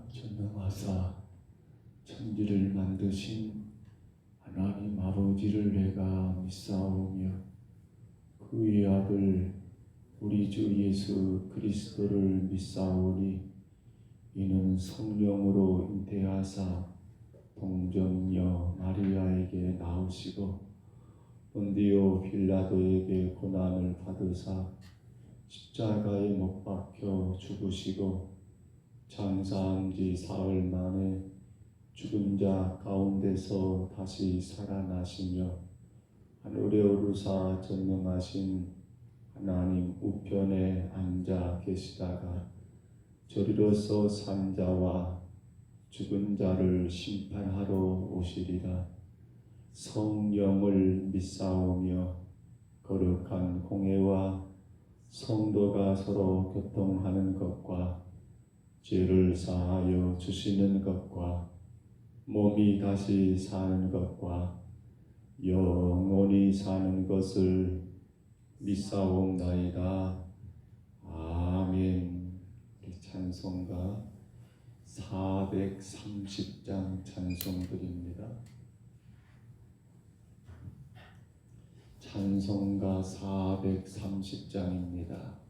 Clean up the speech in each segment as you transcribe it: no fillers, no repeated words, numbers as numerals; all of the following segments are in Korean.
전능하사 천지를 만드신 하나님 아버지를 내가 믿사오며 그의 아들 우리 주 예수 그리스도를 믿사오니 이는 성령으로 잉태하사 동정녀 마리아에게 나오시고 본디오 빌라도에게 고난을 받으사 십자가에 못 박혀 죽으시고 장사한 지 사흘 만에 죽은 자 가운데서 다시 살아나시며 하늘에 오르사 전능하신 하나님 우편에 앉아 계시다가 저리로서 산 자와 죽은 자를 심판하러 오시리라. 성령을 믿사오며 거룩한 공회와 성도가 서로 교통하는 것과 죄를 사하여 주시는 것과 몸이 다시 사는 것과 영원히 사는 것을 믿사옵나이다. 아멘. 우리 찬송가 430장 찬송드립니다. 찬송가 430장입니다.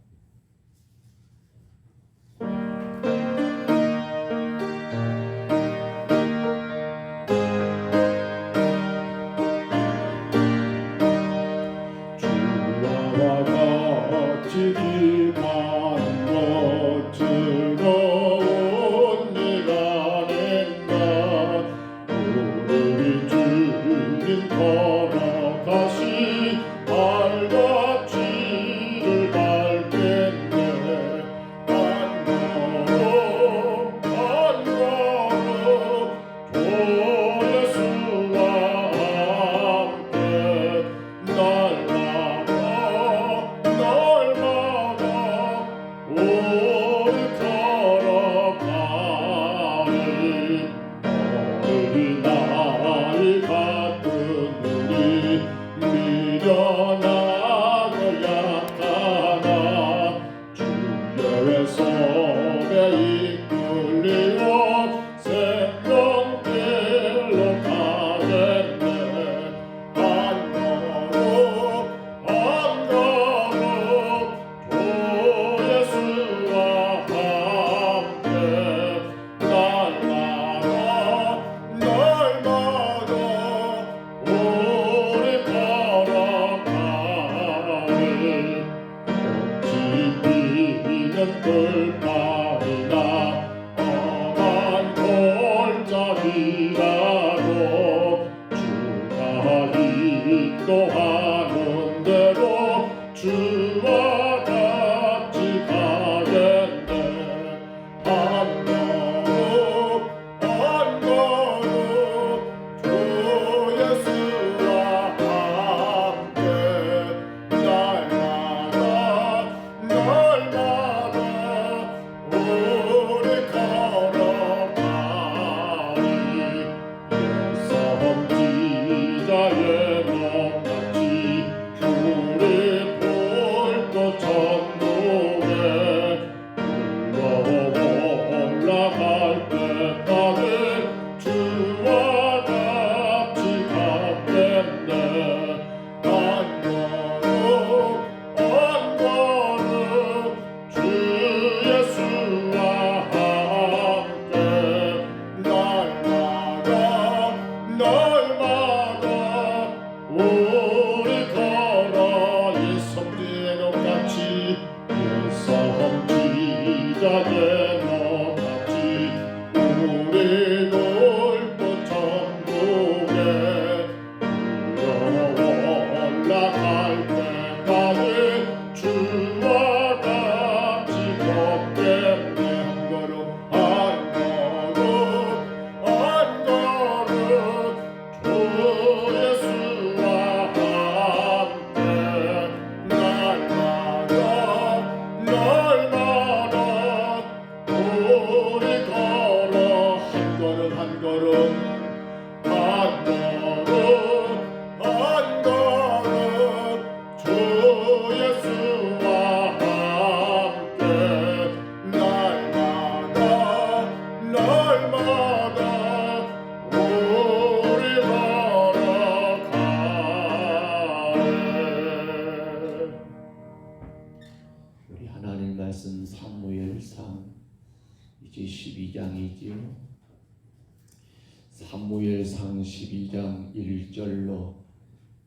사무엘상 12장 1절로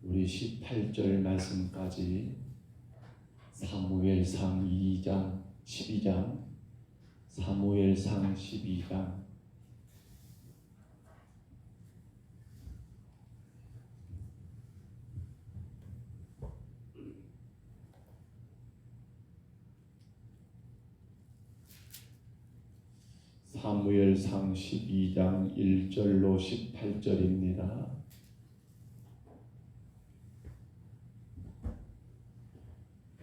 우리 18절 말씀까지 사무엘상 2장 12장 사무엘상 12장 사무엘상 12장 1절로 18절입니다.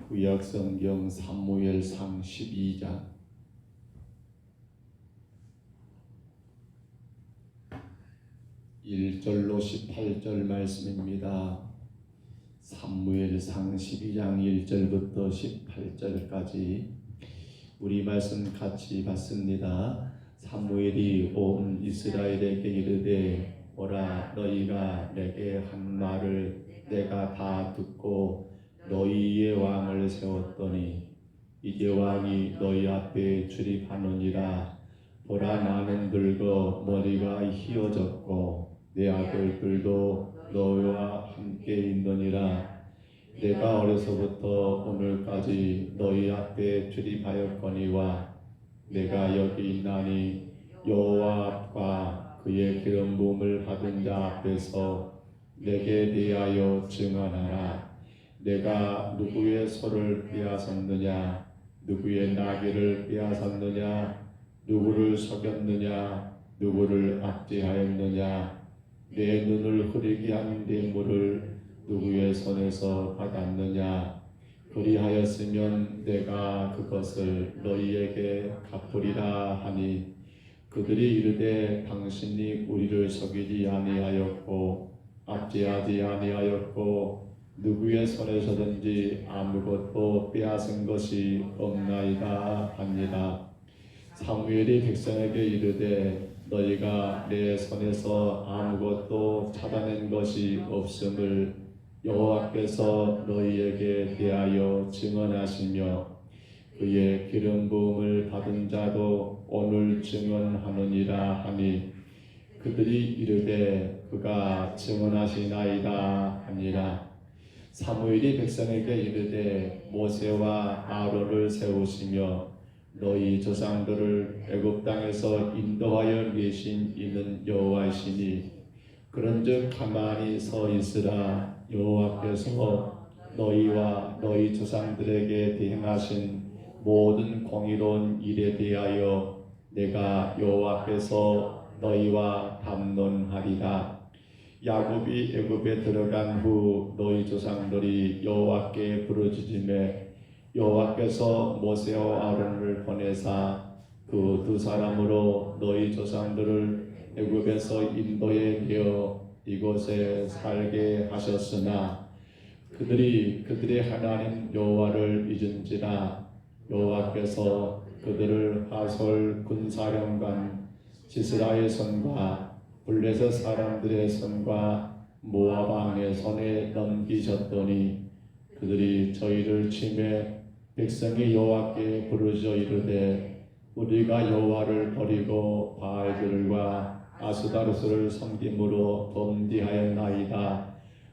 구약성경 사무엘상 12장 1절로 18절 말씀입니다. 사무엘상 12장 1절부터 18절까지 우리 말씀 같이 받습니다. 사무엘이 온 이스라엘에게 이르되 오라 너희가 내게 한 말을 내가 다 듣고 너희의 왕을 세웠더니 이제 왕이 너희 앞에 출입하느니라. 보라 나는 늙어 머리가 희어졌고 내 아들들도 너희와 함께 있느니라. 내가 어려서부터 오늘까지 너희 앞에 출입하였거니와 내가 여기 있나니 여호와 앞과 그의 기름 부음을 받은 자 앞에서 내게 대하여 증언하라. 내가 누구의 소를 빼앗았느냐, 누구의 나귀를 빼앗았느냐, 누구를 속였느냐, 누구를 압제하였느냐, 내 눈을 흐리게 한 뇌물을 누구의 손에서 받았느냐. 그리하였으면 내가 그것을 너희에게 갚으리라 하니 그들이 이르되 당신이 우리를 속이지 아니하였고 압제하지 아니하였고 누구의 손에서든지 아무것도 빼앗은 것이 없나이다 하니라. 사무엘이 백성에게 이르되 너희가 내 손에서 아무것도 찾아낸 것이 없음을 여호와께서 너희에게 대하여 증언하시며 그의 기름 부음을 받은 자도 오늘 증언하느니라 하니 그들이 이르되 그가 증언하시나이다 하니라. 사무엘이 백성에게 이르되 모세와 아론을 세우시며 너희 조상들을 애굽 땅에서 인도하여 내신 이는 여호와이시니 그런즉 가만히 서 있으라. 여호와께서 너희와 너희 조상들에게 대행하신 모든 공의로운 일에 대하여 내가 여호와께서 너희와 담론하리라. 야곱이 애굽에 들어간 후 너희 조상들이 여호와께 부르짖음에 여호와께서 모세와 아론을 보내사 그 두 사람으로 너희 조상들을 애굽에서 인도해 내어 이곳에 살게 하셨으나 그들이 그들의 하나님 여호와를 잊은지라. 여호와께서 그들을 하솔 군사령관 시스라의 손과 블레셋 사람들의 손과 모압 왕의 손에 넘기셨더니 그들이 저희를 치매 백성이 여호와께 부르짖어 이르되 우리가 여호와를 버리고 바알들과 아스다르스를 섬김으로 범죄하였나이다.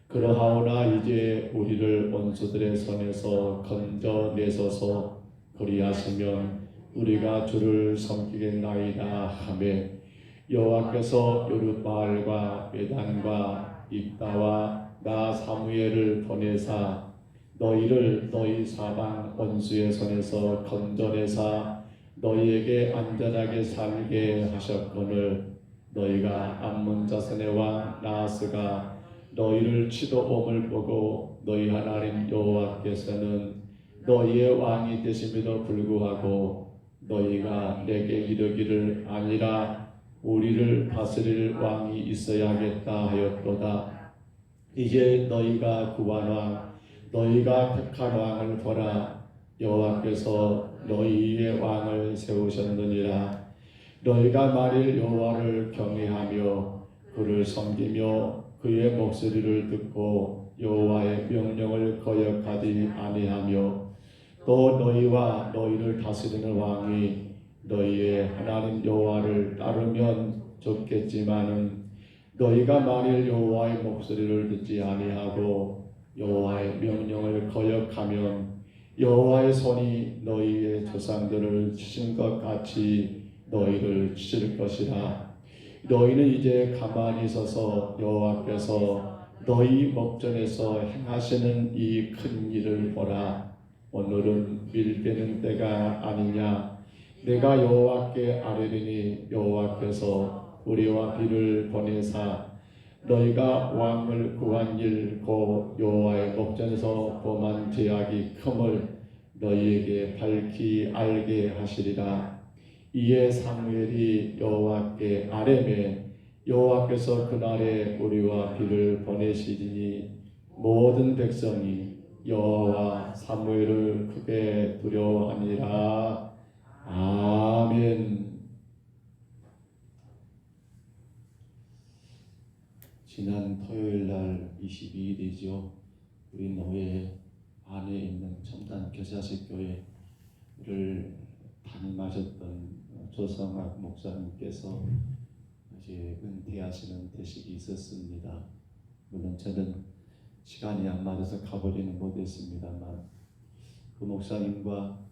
그러하오나 이제 우리를 원수들의 손에서 건져내소서. 그리하시면 우리가 주를 섬기겠나이다 하매 여호와께서 여룻바알과 메단과 입다와 나 사무엘을 보내사 너희를 너희 사방 원수의 손에서 건져내사 너희에게 안전하게 살게 하셨거늘 너희가 암몬 자손의 왕 나하스가 너희를 치도옴을 보고 너희 하나님 여호와께서는 너희의 왕이 되심에도 불구하고 너희가 내게 이르기를 아니라 우리를 다스릴 왕이 있어야겠다 하였도다. 이제 너희가 구한 왕 너희가 택한 왕을 보라. 여호와께서 너희의 왕을 세우셨느니라. 너희가 만일 여호와를 경외하며 그를 섬기며 그의 목소리를 듣고 여호와의 명령을 거역하지 아니하며 또 너희와 너희를 다스리는 왕이 너희의 하나님 여호와를 따르면 좋겠지만은 너희가 만일 여호와의 목소리를 듣지 아니하고 여호와의 명령을 거역하면 여호와의 손이 너희의 조상들을 치신 것 같이 너희를 치실 것이라. 너희는 이제 가만히 있어서 여호와께서 너희 목전에서 행하시는 이 큰 일을 보라. 오늘은 밀되는 때가 아니냐. 내가 여호와께 아뢰리니 여호와께서 우리와 비를 보내사 너희가 왕을 구한 일 곧 여호와의 목전에서 범한 죄악이 큼을 너희에게 밝히 알게 하시리라. 이에 사무엘이 여호와께 아뢰매 여호와께서 그날에 우리와 비를 보내시리니 모든 백성이 여호와와 사무엘을 크게 두려워하니라. 아멘. 지난 토요일 날 22일이죠. 우리 노예 안에 있는 첨단 겨자식 교회를 담임하셨던 조성학 목사님께서 이제 은퇴하시는 대식이 있었습니다. 물론 저는 시간이 안 맞아서 가보지는 못했습니다만 그 목사님과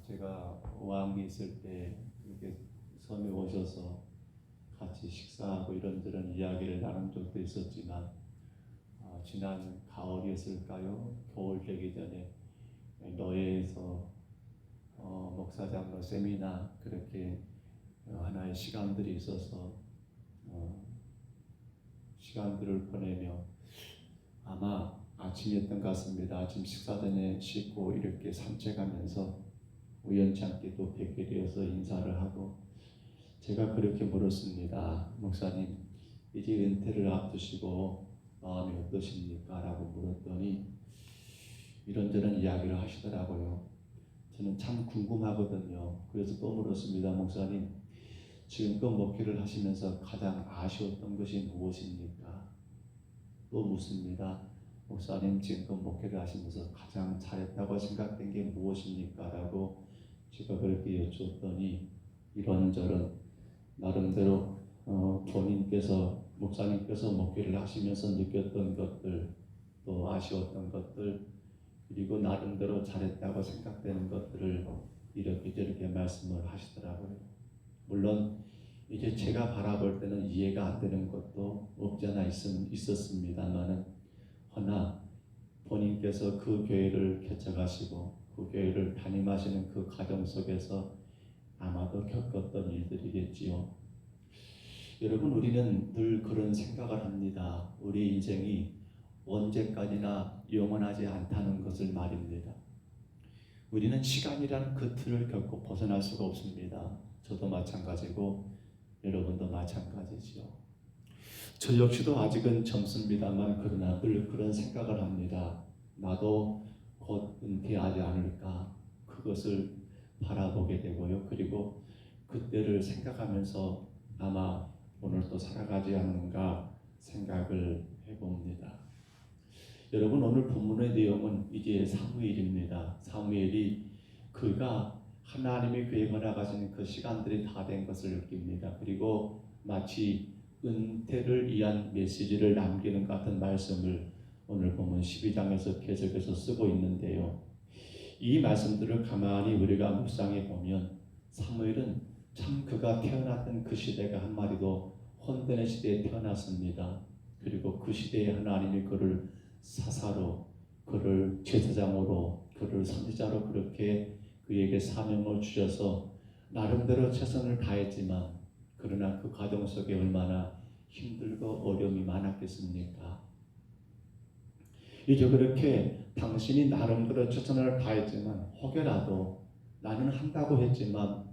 제가 왕이 있을 때 이렇게 섬에 오셔서 같이 식사하고 이런저런 이야기를 나눈 적도 있었지만 지난 가을이었을까요? 겨울 되기 전에 노예에서 목사장로 세미나 그렇게 하나의 시간들이 있어서 시간들을 보내며 아마 아침이었던 것 같습니다. 아침 식사 전에 씻고 이렇게 산책하면서 우연치 않게 또 뵙게 되어서 인사를 하고 제가 그렇게 물었습니다. 목사님, 이제 은퇴를 앞두시고 마음이 어떠십니까? 라고 물었더니 이런저런 이야기를 하시더라고요. 저는 참 궁금하거든요. 그래서 또 물었습니다. 목사님, 지금껏 목회를 하시면서 가장 아쉬웠던 것이 무엇입니까? 또 묻습니다. 목사님, 지금껏 목회를 하시면서 가장 잘했다고 생각된 게 무엇입니까? 라고 제가 그렇게 여쭈었더니 이런저런 나름대로 본인께서 목사님께서 목회를 하시면서 느꼈던 것들, 또 아쉬웠던 것들, 그리고 나름대로 잘했다고 생각되는 것들을 이렇게 저렇게 말씀을 하시더라고요. 물론 이제 제가 바라볼 때는 이해가 안 되는 것도 없지 않아 있었습니다만은 허나 본인께서 그 교회를 개척하시고 그 교회를 담임하시는 그 과정 속에서 아마도 겪었던 일들이겠지요. 여러분, 우리는 늘 그런 생각을 합니다. 우리 인생이 언제까지나 영원하지 않다는 것을 말입니다. 우리는 시간이라는 그 틀을 결코 벗어날 수가 없습니다. 저도 마찬가지고 여러분도 마찬가지지요. 저 역시도 아직은 젊습니다만 그러나 늘 그런 생각을 합니다. 나도 곧 은퇴하지 않을까 그것을 바라보게 되고요. 그리고 그때를 생각하면서 아마 오늘도 살아가지 않는가 생각을 해봅니다. 여러분, 오늘 본문의 내용은 이제 사무엘입니다. 사무엘이 그가 하나님의 그에 허락하신 그 시간들이 다 된 것을 느낍니다. 그리고 마치 은퇴를 위한 메시지를 남기는 같은 말씀을 오늘 보면 12장에서 계속해서 쓰고 있는데요. 이 말씀들을 가만히 우리가 묵상해 보면 사무엘은 참 그가 태어났던 그 시대가 한마디도 혼돈의 시대에 태어났습니다. 그리고 그 시대에 하나님이 그를 사사로, 그를 제사장으로, 그를 선지자로 그렇게 그에게 사명을 주셔서 나름대로 최선을 다했지만 그러나 그 과정 속에 얼마나 힘들고 어려움이 많았겠습니까? 이제 그렇게 당신이 나름대로 최선을 다했지만 혹여라도 나는 한다고 했지만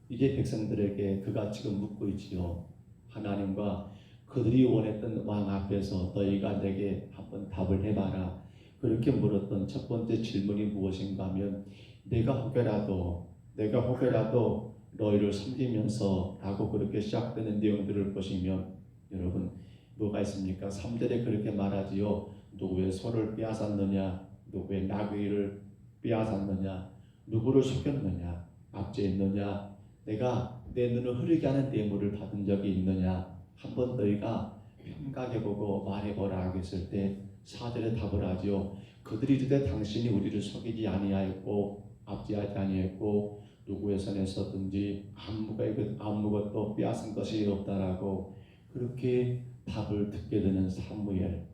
이제 백성들에게 그가 지금 묻고 있지요. 하나님과 그들이 원했던 왕 앞에서 너희가 내게 한번 답을 해봐라. 그렇게 물었던 첫 번째 질문이 무엇인가 하면 내가 혹여라도 너희를 섬기면서 라고 그렇게 시작되는 내용들을 보시면 여러분 뭐가 있습니까? 3절에 그렇게 말하지요. 누구의 소를 빼앗았느냐, 누구의 나귀를 빼앗았느냐, 누구를 속였느냐, 압제했느냐, 내가 내 눈을 흐리게 하는 뇌물을 받은 적이 있느냐, 한번 너희가 평가해보고 말해보라 했을 때 사절에 답을 하죠. 그들이 이르되 당신이 우리를 속이지 아니하였고 압제하지 아니했고 누구의 손에 서든지 아무것도 빼앗은 것이 없다라고 그렇게 답을 듣게 되는 사무엘.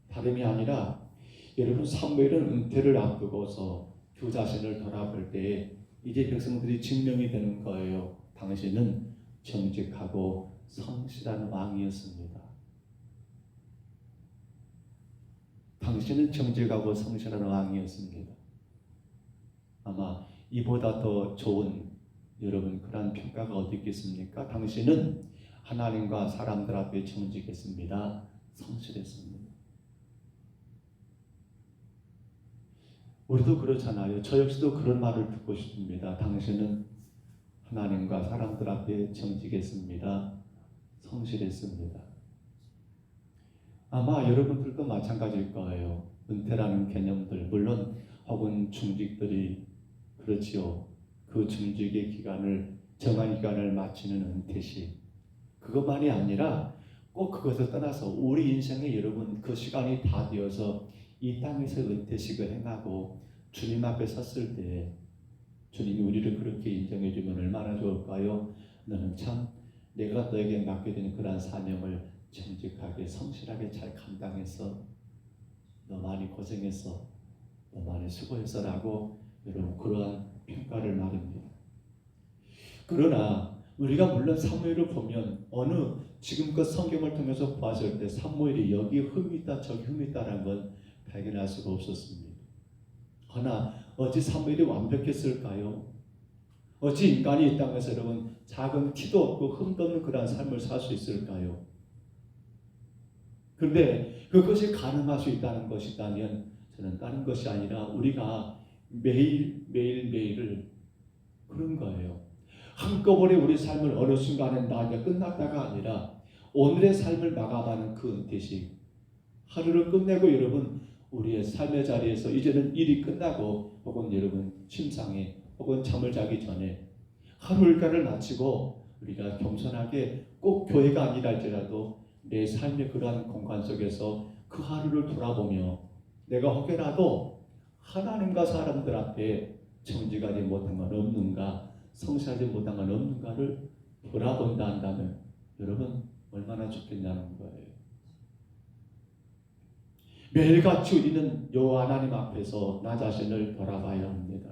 다름이 아니라 여러분 사무엘은 은퇴를 앞두고서 그 자신을 돌아볼 때에 이제 백성들이 증명이 되는 거예요. 당신은 정직하고 성실한 왕이었습니다. 당신은 정직하고 성실한 왕이었습니다. 아마 이보다 더 좋은 여러분 그런 평가가 어디 있겠습니까? 당신은 하나님과 사람들 앞에 정직했습니다. 성실했습니다. 우리도 그렇잖아요. 저 역시도 그런 말을 듣고 싶습니다. 당신은 하나님과 사람들 앞에 정직했습니다. 성실했습니다. 아마 여러분들도 마찬가지일 거예요. 은퇴라는 개념들, 물론 혹은 중직들이 그렇지요. 그 중직의 기간을 정한 기간을 마치는 은퇴식. 그것만이 아니라 꼭 그것을 떠나서 우리 인생에 여러분 그 시간이 다 되어서 이 땅에서 은퇴식을 행하고 주님 앞에 섰을 때 주님이 우리를 그렇게 인정해 주면 얼마나 좋을까요? 너는 참 내가 너에게 맡겨진 그러한 사명을 정직하게 성실하게 잘 감당했어. 너 많이 고생했어. 너 많이 수고했어 라고 여러분 그러한 평가를 말합니다. 그러나 우리가 물론 사무엘을 보면 어느 지금껏 성경을 통해서 보았을 때 사무엘이 여기 흠이 있다 저기 흠이 있다라는 건 발견할 수가 없었습니다. 그러나 어찌 사무엘이 완벽했을까요? 어찌 인간이 이 땅에서 여러분 작은 티도 없고 흠도 없는 그런 삶을 살 수 있을까요? 그런데 그것이 가능할 수 있다는 것이라면 저는 다른 것이 아니라 우리가 매일을 그런 거예요. 한꺼번에 우리 삶을 어느 순간에 나게 끝났다가 아니라 오늘의 삶을 마감하는 그 은퇴식 하루를 끝내고 여러분 우리의 삶의 자리에서 이제는 일이 끝나고 혹은 여러분 침상에 혹은 잠을 자기 전에 하루 일과를 마치고 우리가 겸손하게 꼭 교회가 아니라 할지라도 내 삶의 그러한 공간 속에서 그 하루를 돌아보며 내가 혹여라도 하나님과 사람들 앞에 정직하지 못한 건 없는가 성실하지 못한 건 없는가를 돌아본다 한다면 여러분 얼마나 좋겠냐는 거예요. 매일같이 우리는 여호와 하나님 앞에서 나 자신을 돌아봐야 합니다.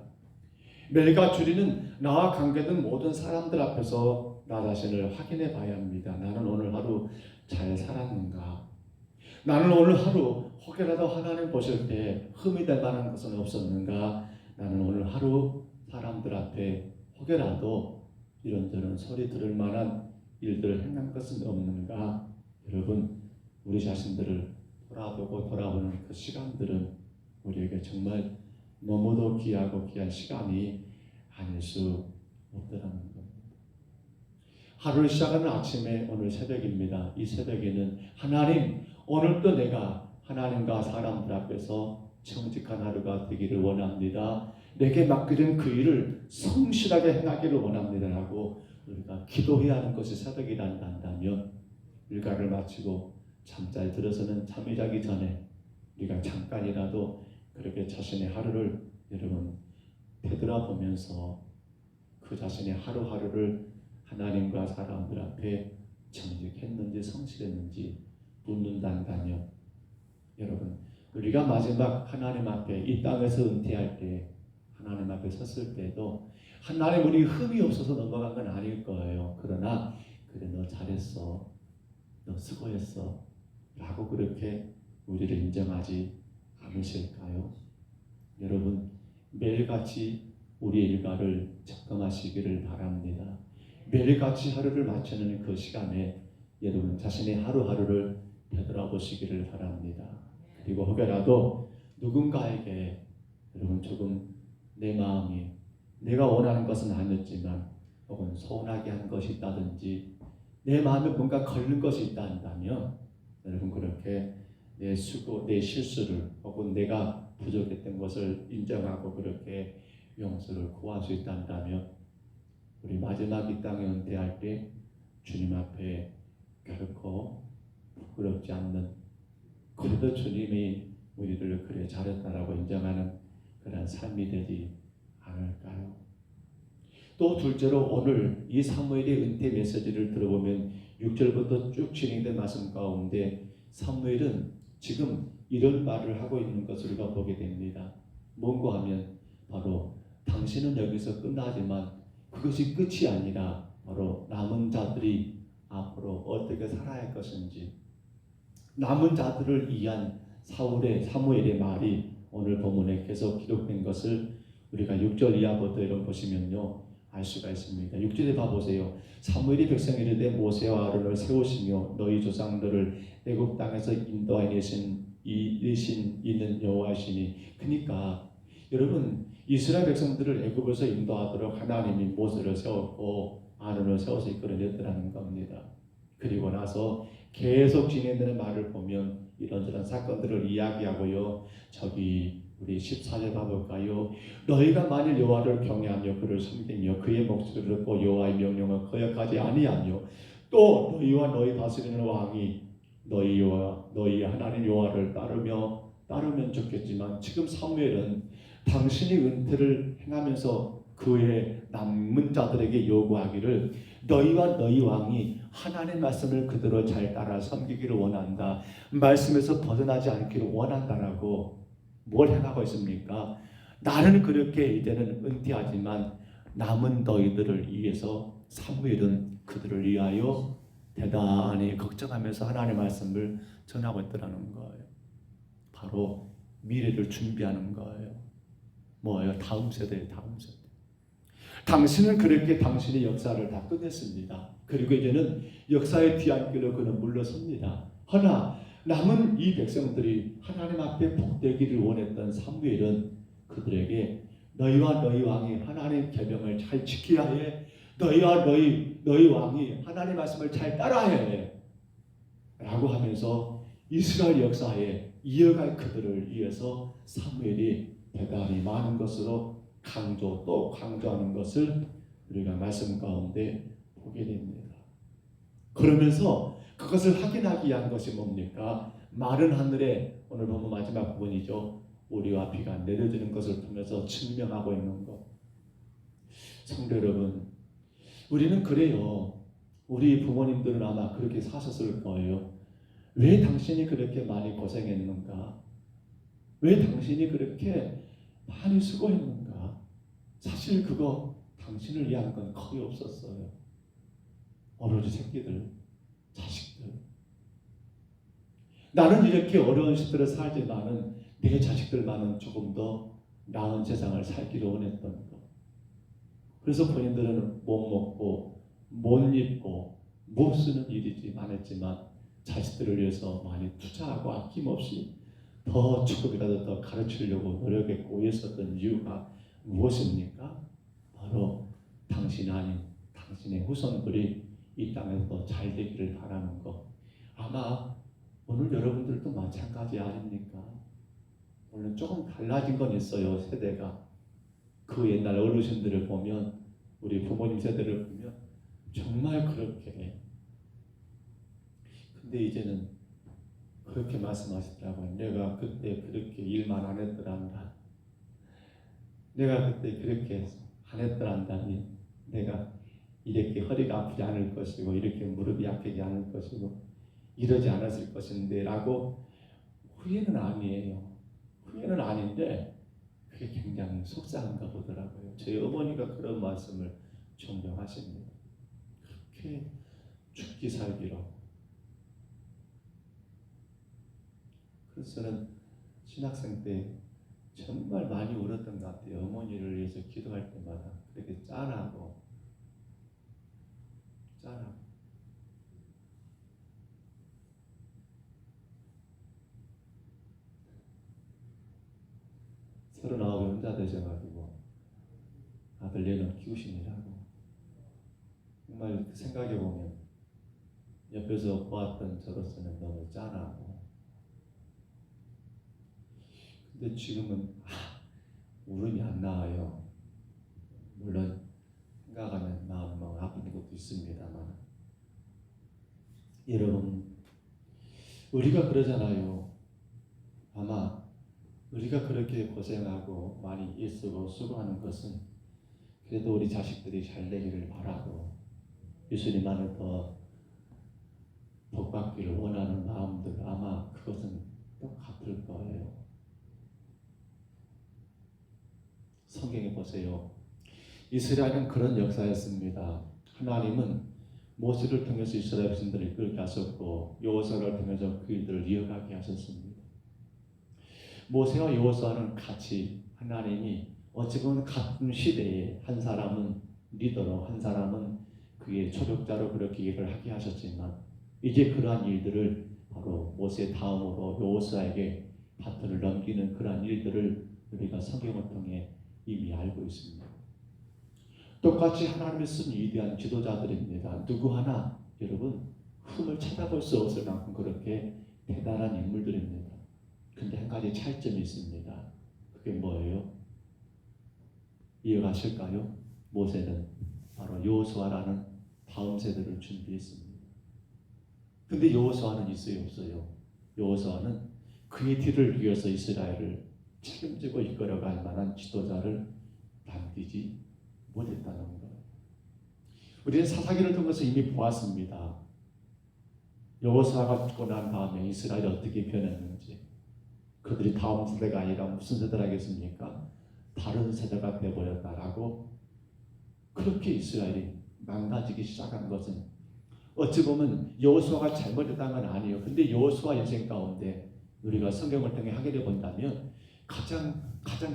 매일같이 우리는 나와 관계된 모든 사람들 앞에서 나 자신을 확인해 봐야 합니다. 나는 오늘 하루 잘 살았는가? 나는 오늘 하루 혹여라도 하나님 보실 때 흠이 될 만한 것은 없었는가? 나는 오늘 하루 사람들 앞에 혹여라도 이런저런 소리 들을 만한 일들을 행한 것은 없는가? 여러분 우리 자신들을 돌아보는 그 시간들은 우리에게 정말 너무도 귀하고 귀한 시간이 아닐 수 없더라는 겁니다. 하루를 시작하는 아침에 오늘 새벽입니다. 이 새벽에는 하나님 오늘도 내가 하나님과 사람들 앞에서 정직한 하루가 되기를 원합니다. 내게 맡겨진 그 일을 성실하게 행하기를 원합니다라고 우리가 기도해야 하는 것이 새벽이라고 한다면 일과를 마치고 잠자리 들어서는 잠이 자기 전에 우리가 잠깐이라도 그렇게 자신의 하루를 여러분 되돌아보면서 그 자신의 하루하루를 하나님과 사람들 앞에 정직했는지 성실했는지 묻는다면 여러분 우리가 마지막 하나님 앞에 이 땅에서 은퇴할 때 하나님 앞에 섰을 때도 하나님 우리 흠이 없어서 넘어간 건 아닐 거예요. 그러나 그래 너 잘했어. 너 수고했어. 라고 그렇게 우리를 인정하지 않으실까요? 여러분 매일같이 우리의 일과를 점검하시기를 바랍니다. 매일같이 하루를 맞추는 그 시간에 여러분 자신의 하루하루를 되돌아보시기를 바랍니다. 그리고 혹여라도 누군가에게 여러분 조금 내 마음이 내가 원하는 것은 아니었지만 혹은 서운하게 한 것이 있다든지 내 마음에 뭔가 걸린 것이 있다 한다면 여러분 그렇게 내 수고, 내 실수를 혹은 내가 부족했던 것을 인정하고 그렇게 용서를 구할 수 있다 한다면 우리 마지막 이 땅에 은퇴할 때 주님 앞에 결코 부끄럽지 않는, 그래도 주님이 우리를 그래 잘했다라고 인정하는 그런 삶이 되지 않을까요? 또 둘째로 오늘 이 사무엘의 은퇴 메시지를 들어보면 6절부터 쭉 진행된 말씀 가운데 사무엘은 지금 이런 말을 하고 있는 것을 우리가 보게 됩니다. 뭔가 하면 바로 당신은 여기서 끝나지만 그것이 끝이 아니라 바로 남은 자들이 앞으로 어떻게 살아야 할 것인지, 남은 자들을 위한 사무엘의 말이 오늘 본문에 계속 기록된 것을 우리가 6절 이하부터 이런 보시면요 알 수가 있습니다. 6절에 봐보세요. 사무엘이 백성에 이르되 모세와 아론을 세우시며 너희 조상들을 애굽 땅에서 인도하신 이는 여호와시니. 그러니까 여러분, 이스라엘 백성들을 애굽에서 인도하도록 하나님이 모세를 세웠고 아론을 세워서 이끌어냈더라는 겁니다. 그리고 나서 계속 진행되는 말을 보면 이런저런 사건들을 이야기하고요. 저기 우리 14절 봐볼까요? 너희가 만일 여호와를 경외하며 그를 섬기며 그의 목소리를 듣고 여호와의 명령을 거역하지 아니하며 또 너희와 너희 다스리는 왕이 너희 하나님 여호와를 따르면 좋겠지만, 지금 사무엘은 당신이 은퇴를 행하면서 그의 남은 자들에게 요구하기를 너희와 너희 왕이 하나님의 말씀을 그대로 잘 따라 섬기기를 원한다, 말씀에서 벗어나지 않기를 원한다라고 뭘 행하고 있습니까? 나는 그렇게 이제는 은퇴하지만 남은 너희들을 위해서 사무엘은 그들을 위하여 대단히 걱정하면서 하나님의 말씀을 전하고 있더라는 거예요. 바로 미래를 준비하는 거예요. 뭐예요? 다음 세대. 당신은 그렇게 당신의 역사를 다 끝냈습니다. 그리고 이제는 역사의 뒤안길로 그는 물러섭니다. 허나 남은 이 백성들이 하나님 앞에 복되기를 원했던 사무엘은 그들에게 너희와 너희 왕이 하나님 계명을 잘 지켜야 해. 너희와 너희 왕이 하나님 말씀을 잘 따라야 해. 라고 하면서 이스라엘 역사에 이어갈 그들을 위해서 사무엘이 대단히 많은 것으로 강조하는 것을 우리가 말씀 가운데 보게 됩니다. 그러면서 그것을 확인하기 위한 것이 뭡니까? 마른 하늘에 오늘 보면 마지막 부분이죠. 우리와 비가 내려지는 것을 통해서 증명하고 있는 것. 성도 여러분, 우리는 그래요. 우리 부모님들은 아마 그렇게 사셨을 거예요. 왜 당신이 그렇게 많이 고생했는가? 왜 당신이 그렇게 많이 수고했는가? 사실 그거 당신을 위한 건 거의 없었어요. 오로지 새끼들, 자식들. 나는 이렇게 어려운 시대를 살지만은 내 자식들만은 조금 더 나은 세상을 살기를 원했던 것. 그래서 본인들은 못 먹고 못 입고 못 쓰는 일이지만 했지만 자식들을 위해서 많이 투자하고 아낌없이 더 조금이라도 더 가르치려고 노력했고 애썼던 이유가 무엇입니까? 바로 당신 아닌 당신의 후손들이 이 땅에서 더 잘 되기를 바라는 것. 아마 오늘 여러분들도 마찬가지 아닙니까? 물론 조금 달라진 건 있어요. 세대가. 그 옛날 어르신들을 보면, 우리 부모님 세대를 보면 정말 그렇게. 근데 이제는 그렇게 말씀하시더라고요. 내가 그때 그렇게 일만 안 했더란다. 내가 그때 그렇게 안 했더란다니 내가 이렇게 허리가 아프지 않을 것이고 이렇게 무릎이 아프지 않을 것이고 이러지 않았을 것인데 라고. 후회는 아니에요. 후회는 아닌데 그게 굉장히 속상한가 보더라고요. 저희 어머니가 그런 말씀을 존경하십니다. 그렇게 죽기 살기로. 그래서 저는 신학생 때 정말 많이 울었던 것 같아요. 어머니를 위해서 기도할 때마다 그렇게 짠하고 서른아홉에 혼자 되셔가지고 아들 내놓 키우시느라고. 정말 그 생각해보면 옆에서 보았던 저로서는 너무 짠하고. 근데 지금은 울음이 안 나와요. 물론 생각하면 마음 아픈 것도 있습니다만. 여러분, 우리가 그러잖아요. 아마 우리가 그렇게 고생하고 많이 애쓰고 수고하는 것은 그래도 우리 자식들이 잘 되기를 바라고 예수님 안에 더 복받기를 원하는 마음들, 아마 그것은 똑같을 거예요. 성경에 보세요. 이스라엘은 그런 역사였습니다. 하나님은 모세를 통해서 이스라엘 백성들을 이끌게 하셨고 여호수아를 통해서 그 일들을 이어가게 하셨습니다. 모세와 여호수아는 같이 하나님이 어찌 보면 같은 시대에 한 사람은 리더로 한 사람은 그의 초력자로 그렇게 일을 하게 하셨지만 이제 그러한 일들을 바로 모세 다음으로 여호수아에게 바톤을 넘기는 그러한 일들을 우리가 성경을 통해 이미 알고 있습니다. 똑같이 하나님이 쓴 위대한 지도자들입니다. 누구 하나 여러분 흠을 찾아볼 수 없을 만큼 그렇게 대단한 인물들입니다. 근데 한 가지 차이점이 있습니다. 그게 뭐예요? 이해가실까요? 모세는 바로 여호수아라는 다음 세대를 준비했습니다. 근데 여호수아는 있어요, 없어요? 여호수아는 그의 뒤를 이어서 이스라엘을 책임지고 이끌어갈 만한 지도자를 남기지 못했다는 거예요. 우리는 사사기를 통해서 이미 보았습니다. 여호수아가 죽고 난 다음에 이스라엘이 어떻게 변했는지. 그들이 다음 세대가 아니라 무슨 세대를 하겠습니까? 다른 세대가 되어버렸다라고. 그렇게 이스라엘이 망가지기 시작한 것은 어찌 보면 여호수아가 잘못했다는 건 아니에요. 근데 여호수아 인생 가운데 우리가 성경을 통해 하게 되 본다면 가장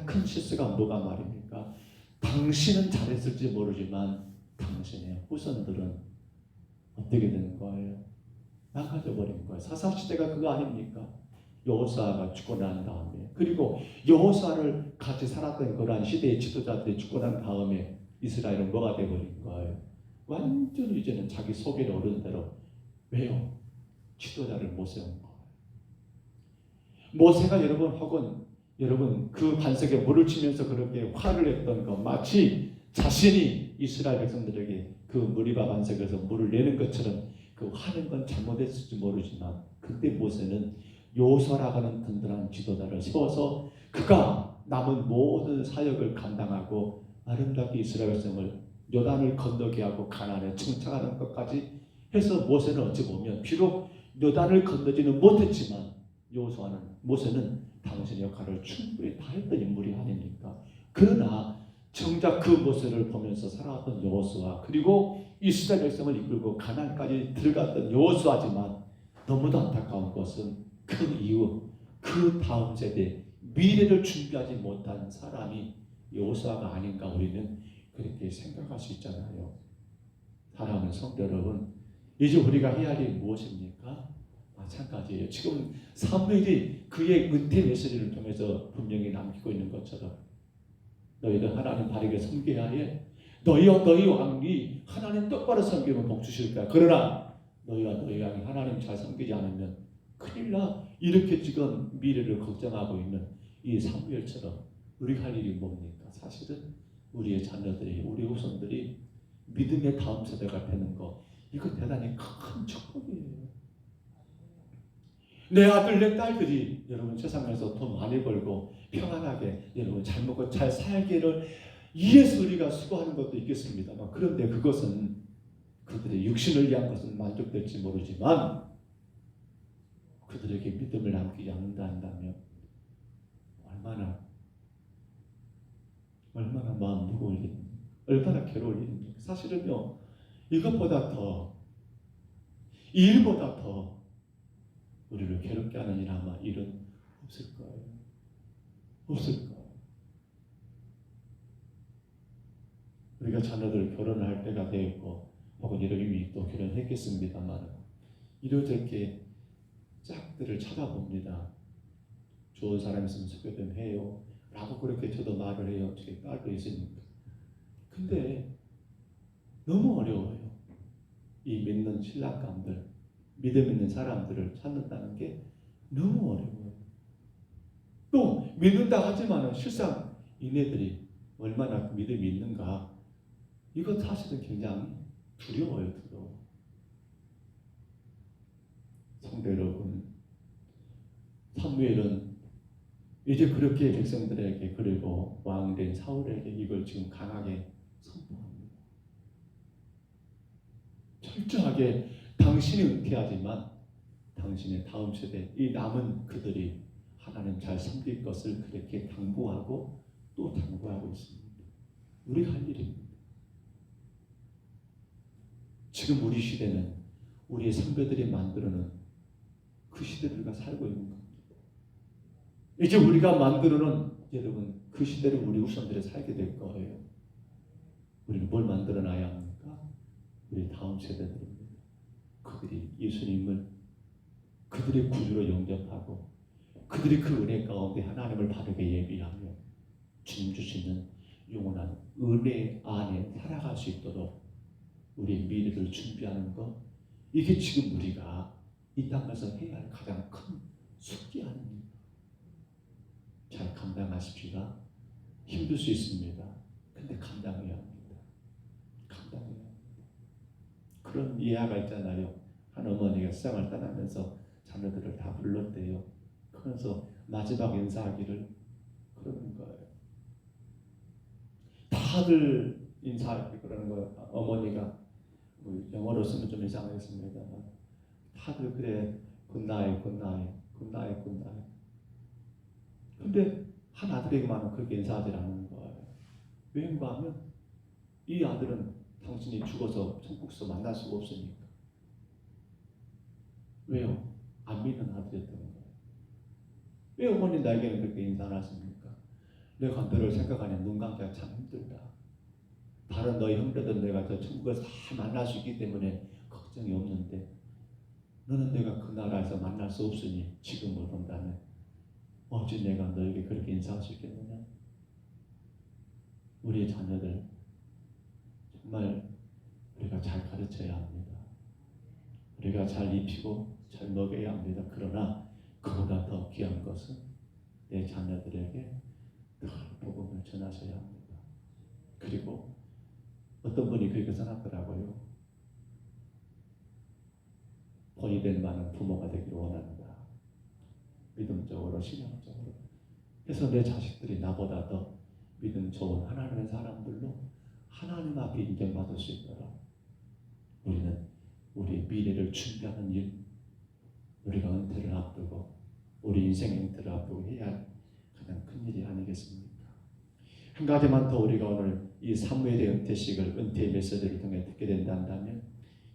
큰 실수가 뭐가 말입니까? 당신은 잘했을지 모르지만 당신의 후손들은 어떻게 되는 거예요? 망가져 버린 거예요. 사사시대가 그거 아닙니까? 여호수아가 죽고 난 다음에, 그리고 여호수아를 같이 살았던 그러한 시대의 지도자들이 죽고 난 다음에 이스라엘은 뭐가 되어버린 거예요? 완전히 이제는 자기 속에 오른 대로. 왜요? 지도자를 못 세운 거예요. 모세가 여러분 그 반석에 물을 치면서 그렇게 화를 냈던 것, 마치 자신이 이스라엘 백성들에게 그 무리바 반석에서 물을 내는 것처럼 그 화낸 건 잘못했을지 모르지만 그때 모세는 여호수아라고 하는 든든한 지도자를 세워서 그가 남은 모든 사역을 감당하고 아름답게 이스라엘 백성을 요단을 건너게 하고 가나안에 정착하는 것까지 해서 모세는 어찌 보면 비록 요단을 건너지는 못했지만 모세는 당신의 역할을 충분히 다 했던 인물이 아닙니까? 그러나 정작 그 모세를 보면서 살아왔던 여호수아, 그리고 이스라엘 백성을 이끌고 가나안까지 들어갔던 여호수아지만 너무도 안타까운 것은 그 이후 그 다음 세대 미래를 준비하지 못한 사람이 여호수아가 아닌가 우리는 그렇게 생각할 수 있잖아요. 사랑하는 성도 여러분, 이제 우리가 해야 할 일이 무엇입니까? 마찬가지예요. 지금 사무엘이 그의 은퇴 메시지를 통해서 분명히 남기고 있는 것처럼 너희들 하나님 바르게 섬겨야 해. 너희와 너희 왕이 하나님 똑바로 섬기면 복 주실 거야. 그러나 너희와 너희 왕이 하나님 잘 섬기지 않으면 큰일 나. 이렇게 지금 미래를 걱정하고 있는 이 사무엘처럼 우리가 할 일이 뭡니까? 사실은 우리의 자녀들이, 우리 후손들이 믿음의 다음 세대가 되는 거, 이거 대단히 큰 축복이에요. 내 아들, 내 딸들이 여러분 세상에서 돈 많이 벌고 평안하게 여러분 잘 먹고 잘 살기를 위해서 우리가 수고하는 것도 있겠습니다만, 그런데 그것은 그들의 육신을 위한 것은 만족될지 모르지만 그들에게 믿음을 남기지 않는다 한다면 얼마나 마음 무거울 일입니까? 얼마나 괴로울 일입니까? 사실은요, 이것보다 더, 이 일보다 더 우리를 괴롭게 하는 일 아마 일은 없을 거예요. 없을 거예요. 우리가 자녀들 결혼을 할 때가 되었고, 혹은 이미 또 결혼했겠습니다만, 이렇게 짝들을 찾아봅니다. 좋은 사람 있으면 소개 좀 해요 라고 그렇게 저도 말을 해요. 제 딸도 있으니까. 근데 너무 어려워요. 이 믿는 신랑감들, 믿음 있는 사람들을 찾는다는 게 너무 어려워요. 또 믿는다 하지만 실상 이네들이 얼마나 믿음이 있는가, 이거 사실은 굉장히 두려워요. 성도 여러분, 사무엘은 이제 그렇게 백성들에게 그리고 왕된 사울에게 이걸 지금 강하게 선포합니다. 철저하게 당신이 은퇴하지만 당신의 다음 세대 이 남은 그들이 하나님 잘 섬길 것을 그렇게 당부하고 또 당부하고 있습니다. 우리가 할 일입니다. 지금 우리 시대는 우리의 선배들이 만들어놓은 그 시대를 우리가 살고 있는 겁니다. 이제 우리가 만들어놓은 여러분 그 시대를 우리 후손들이 살게 될 거예요. 우리는 뭘 만들어놔야 합니까? 우리 다음 세대들입니다. 그들이 예수님을 그들의 구주로 영접하고 그들이 그 은혜 가운데 하나님을 바르게 예비하며 주님 주시는 영원한 은혜 안에 살아갈 수 있도록 우리의 미래를 준비하는 것, 이게 지금 우리가 이 땅에서 해야 할 가장 큰 숙제 아닙니까? 잘 감당하십시다. 힘들 수 있습니다. 근데 감당해야 합니다. 감당해야 합니다. 그런 예화가 있잖아요. 한 어머니가 세상을 떠나면서 자녀들을 다 불렀대요. 그러면서 마지막 인사하기를 그러는 거예요. 다들 인사하기 그러는 거예요. 어머니가 뭐 영어로 쓰면 좀 이상하겠습니다만 다들 그래 굿나잇 굿나잇 굿나잇 굿나잇. 근데 한 아들에게만은 그렇게 인사하지 않는 거예요. 왜인가 하면 이 아들은 당신이 죽어서 천국에서 만날 수가 없으니까. 왜요? 안 믿는 아들이었던 거예요. 왜 어머니 나에게는 그렇게 인사를 하십니까? 내가 너를 생각하니 눈 감기가 참 힘들다. 다른 너희 형제들 내가 저 천국에서 다 만날 수 있기 때문에 걱정이 없는데 너는 내가 그 나라에서 만날 수 없으니 지금 못 온다면 어찌 내가 너에게 그렇게 인사할 수 있겠느냐? 우리의 자녀들 정말 우리가 잘 가르쳐야 합니다. 우리가 잘 입히고 잘 먹여야 합니다. 그러나 그보다 더 귀한 것은 내 자녀들에게 늘 복음을 전하셔야 합니다. 그리고 어떤 분이 그렇게 생각하더라고요. 본이 될 만한 부모가 되기를 원한다. 믿음적으로 신앙적으로. 그래서 내 자식들이 나보다 더 믿음 좋은 하나님의 사람들로 하나님 앞에 인정받을 수 있도록 우리는 우리의 미래를 준비하는 일, 우리가 은퇴를 앞두고 우리 인생의 은퇴를 앞두고 해야 할 가장 큰 일이 아니겠습니까? 한 가지만 더 우리가 오늘 이 사무엘의 은퇴식을 은퇴의 메시지를 통해 듣게 된다면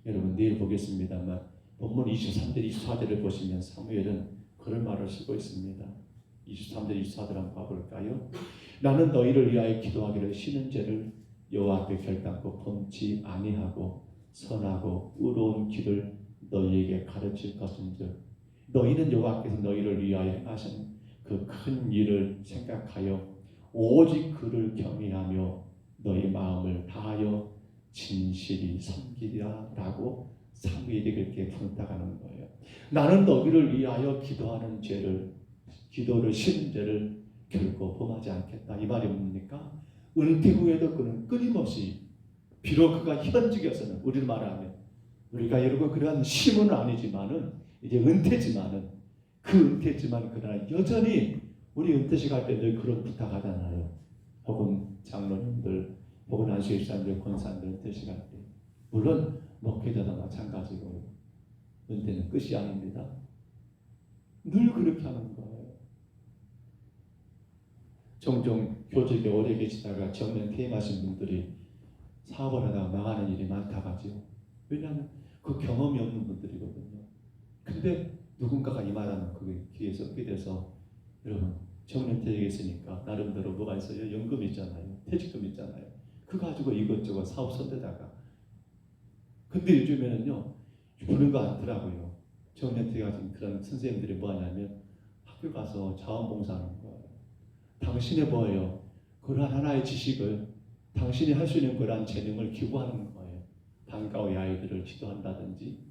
여러분 내일 보겠습니다만 본문 23절 24절을 보시면 사무엘은 그런 말을 쓰고 있습니다. 23절 24절 한번 봐볼까요? 나는 너희를 위하여 기도하기를 쉬는 죄를 여호와 앞에 결단코 범치 아니하고 선하고 의로운 길을 너희에게 가르칠 것인즉 너희는 여호와께서 너희를 위하여 행하신 그 큰 일을 생각하여 오직 그를 경외하며 너희 마음을 다하여 진실이 섬기리라 라고 사무엘이 그렇게 부탁하는 거예요. 나는 너희를 위하여 기도하는 죄를 기도를 쉬는 죄를 결코 범하지 않겠다. 이 말이 뭡니까? 은퇴 후에도 그는 끊임없이 비록 그가 현직에서는 우리를 말하면 우리가 여러분 그러한 심은 아니지만은 이제 은퇴지만은 그 은퇴지만 그러나 여전히 우리 은퇴식 할 때 늘 그런 부탁하잖아요. 혹은 장로님들 혹은 안수입사님들 권사님들 은퇴식 할 때 물론 목회자도 마찬가지고 은퇴는 끝이 아닙니다. 늘 그렇게 하는 거예요. 종종 교직에 오래 계시다가 정년 퇴임하신 분들이 사업을 하다가 망하는 일이 많다가지요. 왜냐하면 그 경험이 없는 분들이거든요. 근데 누군가가 이 말하는 그게 귀에 섞게 돼서 여러분 정년 퇴직했으니까 나름대로 뭐가 있어요? 연금 있잖아요. 퇴직금 있잖아요. 그거 가지고 이것저것 사업 손대다가 근데 요즘에는요 그런 거 않더라고요. 정년 퇴직하신 그런 선생님들이 뭐 하냐면 학교 가서 자원봉사하는 거예요. 당신의 뭐예요? 그러한 하나의 지식을 당신이 할 수 있는 그러한 재능을 기부하는 거예요. 방과후의 아이들을 지도한다든지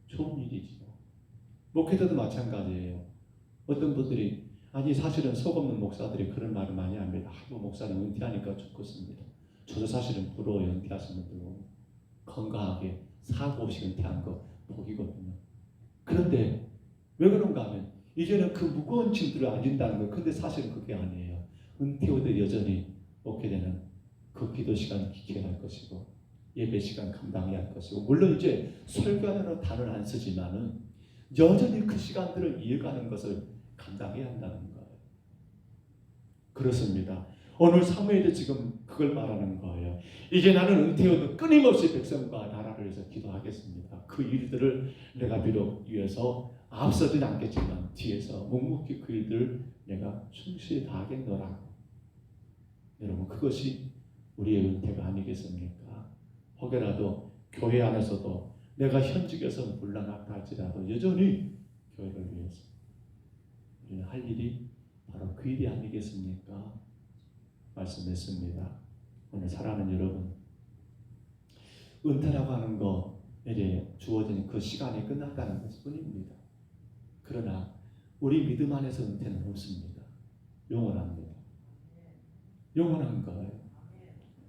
좋은 일이죠. 목회자도 마찬가지예요. 어떤 분들이 아니 사실은 속 없는 목사들이 그런 말을 많이 합니다. 아이고 목사님 은퇴하니까 좋겠습니다. 저도 사실은 부러워요. 은퇴하시는 분들 건강하게 사고 없이 은퇴한 거 복이거든요. 그런데 왜 그런가 하면 이제는 그 무거운 짐들을 안 진다는 거예요. 근데 사실은 그게 아니에요. 은퇴 후도 여전히 목회되는 그 기도 시간 지켜야 할 것이고 예배 시간 감당해야 할 것이고, 물론 이제 설교하는 단어는 안 쓰지만은 여전히 그 시간들을 이어가는 것을 감당해야 한다는 거예요. 그렇습니다. 오늘 사무엘이 지금 그걸 말하는 거예요. 이제 나는 은퇴해도 끊임없이 백성과 나라를 위해서 기도하겠습니다. 그 일들을 내가 비록 위해서 앞서진 않겠지만 뒤에서 묵묵히 그 일들을 내가 충실히 다하겠노라. 여러분, 그것이 우리의 은퇴가 아니겠습니까? 혹여라도 교회 안에서도 내가 현직에서 물러났다 할지라도 여전히 교회를 위해서 우리는 할 일이 바로 그 일이 아니겠습니까? 말씀했습니다. 오늘 사랑하는 여러분, 은퇴라고 하는 것에 주어진 그 시간이 끝났다는 것뿐입니다. 그러나 우리 믿음 안에서 은퇴는 없습니다. 영원합니다. 영원한 거예요.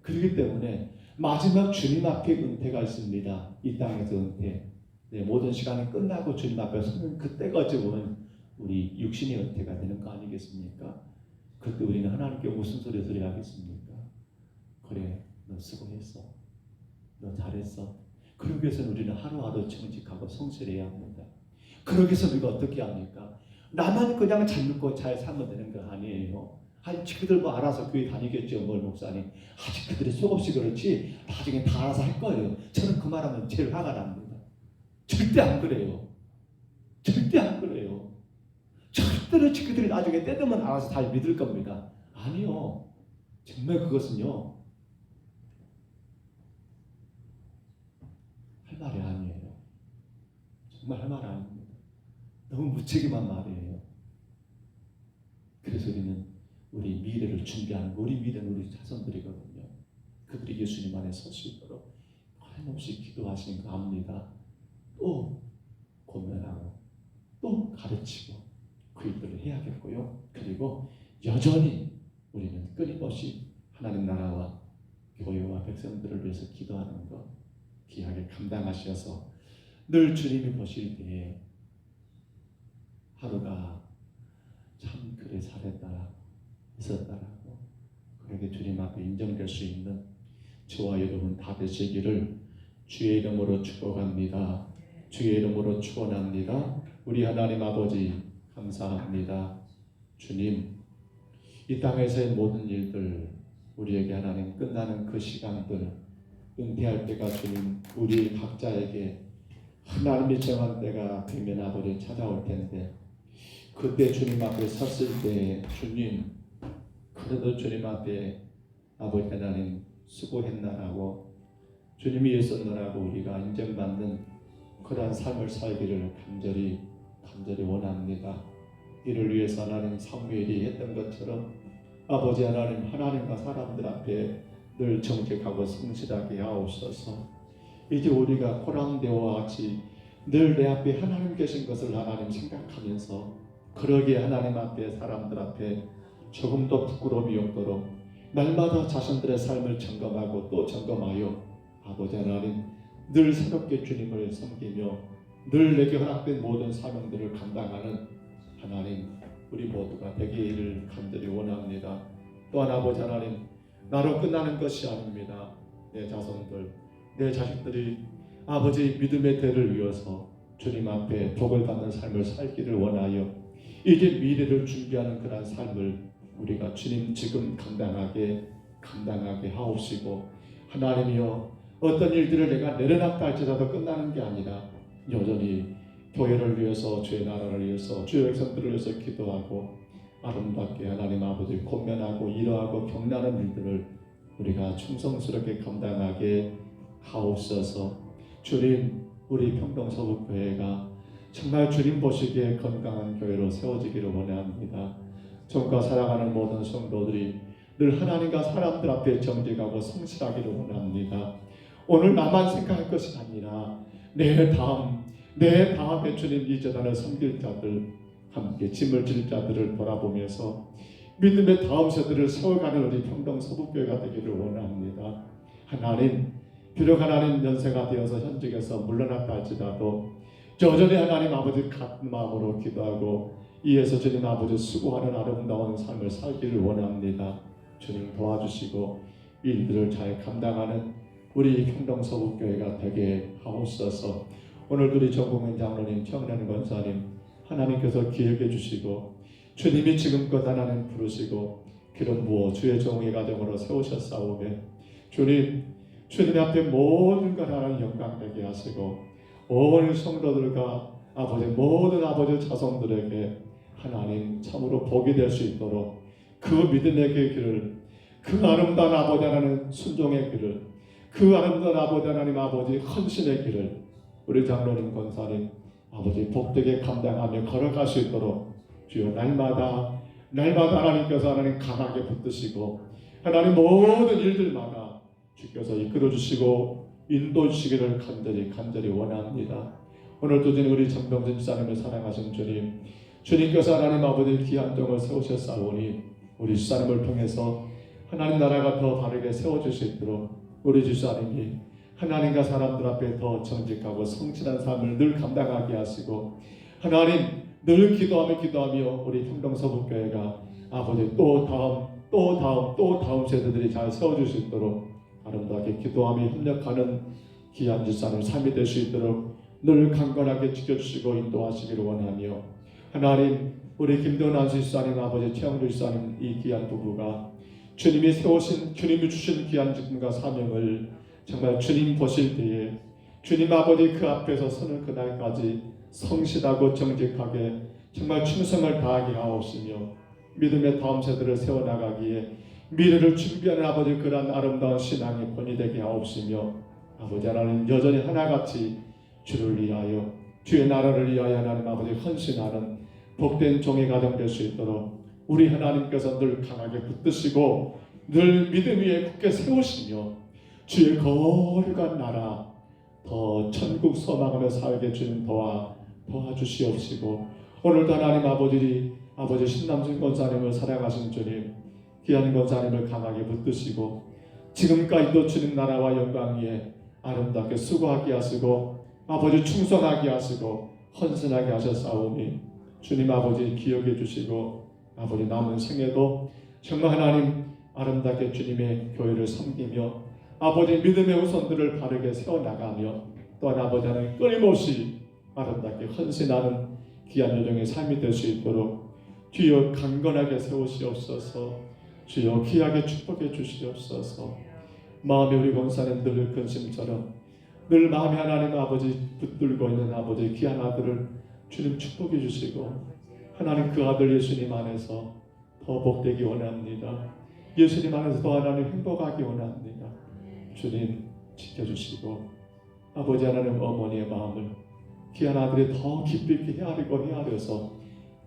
그렇기 때문에 마지막 주님 앞에 은퇴가 있습니다. 이 땅에서 은퇴. 모든 시간이 끝나고 주님 앞에 서는 그때가 지금은 우리 육신의 은퇴가 되는 거 아니겠습니까? 그때 우리는 하나님께 무슨 소리 하겠습니까? 그래, 너 수고했어. 너 잘했어. 그러기 위해서는 우리는 하루하루 정직하고 성실해야 합니다. 그러기 위해서 우리가 어떻게 합니까? 나만 그냥 잘 믿고 잘 살면 되는 거 아니에요. 아니, 그들 뭐 알아서 교회 다니겠죠, 뭘 목사님. 아직 그들이 속없이 그렇지 나중에 다 알아서 할 거예요. 저는 그 말하면 제일 화가 납니다. 절대 안 그래요. 절대 안 그래요. 절대로 그들이 나중에 때되면 알아서 다 믿을 겁니다. 아니요. 정말 그것은요, 할 말이 아니에요. 정말 할 말 아닙니다. 너무 무책임한 말이에요. 그래서 우리는 우리 미래를 준비하는 거, 우리 미래는 우리 자손들이거든요. 그들이 예수님 안에 설 수 있도록 끊임없이 기도하시는 거 압니다. 또 고면하고 또 가르치고 그 일들을 해야겠고요. 그리고 여전히 우리는 끊임없이 하나님 나라와 교회와 백성들을 위해서 기도하는 것 귀하게 감당하셔서 늘 주님이 보실 때에 하루가 참 그래 잘했다 있었다라고 그렇게 주님 앞에 인정될 수 있는 저와 여러분 다 되시기를 주의 이름으로 축복합니다. 주의 이름으로 축원합니다. 우리 하나님 아버지 감사합니다. 주님, 이 땅에서의 모든 일들 우리에게 하나님 끝나는 그 시간들 은퇴할 때가 주님 우리 각자에게 하나님이 정한 때가 되면 아버지 찾아올 텐데 그때 주님 앞에 섰을 때 주님 그래도 주님 앞에 아버지 하나님 수고했나라고 주님이 애썼나라고 우리가 인정받는 그러한 삶을 살기를 간절히 원합니다. 이를 위해서 하나님 사무엘이 했던 것처럼 아버지 하나님 하나님과 사람들 앞에 늘 정직하고 성실하게 하옵소서. 이제 우리가 호랑대와 같이 늘 내 앞에 하나님 계신 것을 하나님 생각하면서 그러기에 하나님 앞에 사람들 앞에 조금도 부끄러움이 없도록 날마다 자신들의 삶을 점검하고 또 점검하여 아버지 하나님 늘 새롭게 주님을 섬기며 늘 내게 허락된 모든 사명들을 감당하는 하나님 우리 모두가 되기를 간절히 원합니다. 또한 아버지 하나님 나로 끝나는 것이 아닙니다. 내 자손들 내 자식들이 아버지 믿음의 대를 이어서 주님 앞에 복을 받는 삶을 살기를 원하여 이제 미래를 준비하는 그런 삶을 우리가 주님 지금 감당하게 하옵시고 하나님이여 어떤 일들을 내가 내려놨다 할지라도 끝나는 게 아니라 여전히 교회를 위해서 주의 나라를 위해서 주의 백성들을 위해서 기도하고 아름답게 하나님 아버지 권면하고 일어하고 격려하는 일들을 우리가 충성스럽게 감당하게 하옵소서. 주님 우리 평동서북교회가 정말 주님 보시기에 건강한 교회로 세워지기를 원합니다. 정과 사랑하는 모든 성도들이 늘 하나님과 사람들 앞에 정직하고 성실하기를 원합니다. 오늘 나만 생각할 것이 아니라 내 다음에 주님 이 재단을 섬길 자들 함께 짐을 질 자들을 돌아보면서 믿음의 다음 세대를 세워가는 우리 평동서북교회가 되기를 원합니다. 하나님 비록 하나님 연세가 되어서 현직에서 물러났다 할지라도 여전히 하나님 아버지 같은 마음으로 기도하고 이에서 주님 아버지 수고하는 아름다운 삶을 살기를 원합니다. 주님 도와주시고 일들을 잘 감당하는 우리 평동서북교회가 되게 하옵소서. 오늘도 우리 정국민 장로님, 청년 권사님 하나님께서 기억해 주시고 주님이 지금껏 하나님 부르시고 기름 부어 주의 종의 가정으로 세우셨사오매 주님 앞에 모든 것 하나님 영광 되게 하시고 온 성도들과 아버지 모든 아버지 자손들에게 하나님 참으로 복이 될 수 있도록 그 믿음의 길을, 그 아름다운 아버지 하나님 순종의 길을, 그 아름다운 아버지 하나님 아버지 헌신의 길을 우리 장로님 권사님 아버지 복되게 감당하며 걸어갈 수 있도록 주여 날마다 하나님께서 하나님 강하게 붙드시고 하나님 모든 일들마다 주께서 이끌어 주시고 인도해 주시기를 간절히 원합니다. 오늘도 주님 우리 정병진 집사님을 사랑하신 주님께서 하나님 아버지 귀한 종을 세우셨사오니 우리 집사님을 통해서 하나님 나라가 더 바르게 세워질 수 있도록 우리 집사님이 하나님과 사람들 앞에 더 정직하고 성실한 삶을 늘 감당하게 하시고 하나님 늘 기도하며 우리 평동서북교회가 아버지 또 다음 세대들이 잘 세워질 수 있도록 아름답게 기도하며 협력하는 귀한 집사님 삶이 될 수 있도록 늘 강건하게 지켜주시고 인도하시기를 원하며 하나님 우리 김도난 집사님 아버지 최영주 집사님 이 귀한 부부가 주님이 주신 귀한 직분과 사명을 정말 주님 보실 때에 주님 아버지 그 앞에서 서는 그날까지 성실하고 정직하게 정말 충성을 다하게 하옵시며 믿음의 다음 세대를 세워나가기에 미래를 준비하는 아버지 그러한 아름다운 신앙의 본이 되게 하옵시며 아버지 하나님 여전히 하나같이 주를 위하여 주의 나라를 위하여 하나님 아버지 헌신하는 복된 종의 가정 될 수 있도록 우리 하나님께서 늘 강하게 붙드시고 늘 믿음 위에 굳게 세우시며 주의 거룩한 나라 더 천국 소망하며 살게 주님 도와주시옵시고 오늘도 하나님 아버지 신남준 권사님을 사랑하신 주님 귀한 권사님을 강하게 붙드시고 지금까지도 주님 나라와 영광 위에 아름답게 수고하게 하시고 아버지 충성하게 하시고 헌신하게 하셨사오니 주님 아버지 기억해 주시고 아버지 남은 생에도 정말 하나님 아름답게 주님의 교회를 섬기며 아버지 믿음의 후손들을 바르게 세워나가며 또한 아버지 하나님 끊임없이 아름답게 헌신하는 귀한 여정의 삶이 될 수 있도록 주여 강건하게 세우시옵소서. 주여 귀하게 축복해 주시옵소서. 마음에 우리 권사님 늘 근심처럼 늘 마음에 하나님 아버지 붙들고 있는 아버지 귀한 아들을 주님 축복해 주시고 하나님 그 아들 예수님 안에서 더 복되기 원합니다. 예수님 안에서 더 하나님 행복하기 원합니다. 주님 지켜주시고 아버지 하나님 어머니의 마음을 귀한 아들이 더 깊이 있게 헤아려서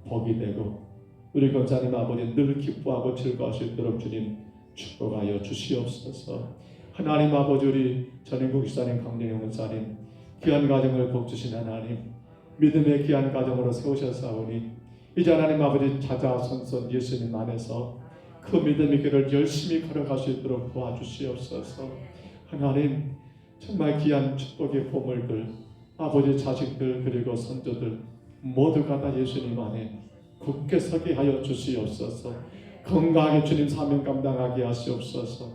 복이 되고 우리 권사님 아버지 늘 기뻐하고 즐거울 수 있도록 주님 축복하여 주시옵소서. 하나님 아버지 우리 전인국 기사님 강령영 권사님 귀한 가정을 복주신 하나님 믿음의 귀한 가정으로 세우셨사오니 이제 하나님 아버지 자자손손 예수님 안에서 그 믿음의 길을 열심히 걸어갈 수 있도록 도와주시옵소서. 하나님 정말 귀한 축복의 보물들 아버지 자식들 그리고 선조들 모두가 다 예수님 안에 굳게 서게 하여 주시옵소서. 건강하게 주님 사명 감당하게 하시옵소서.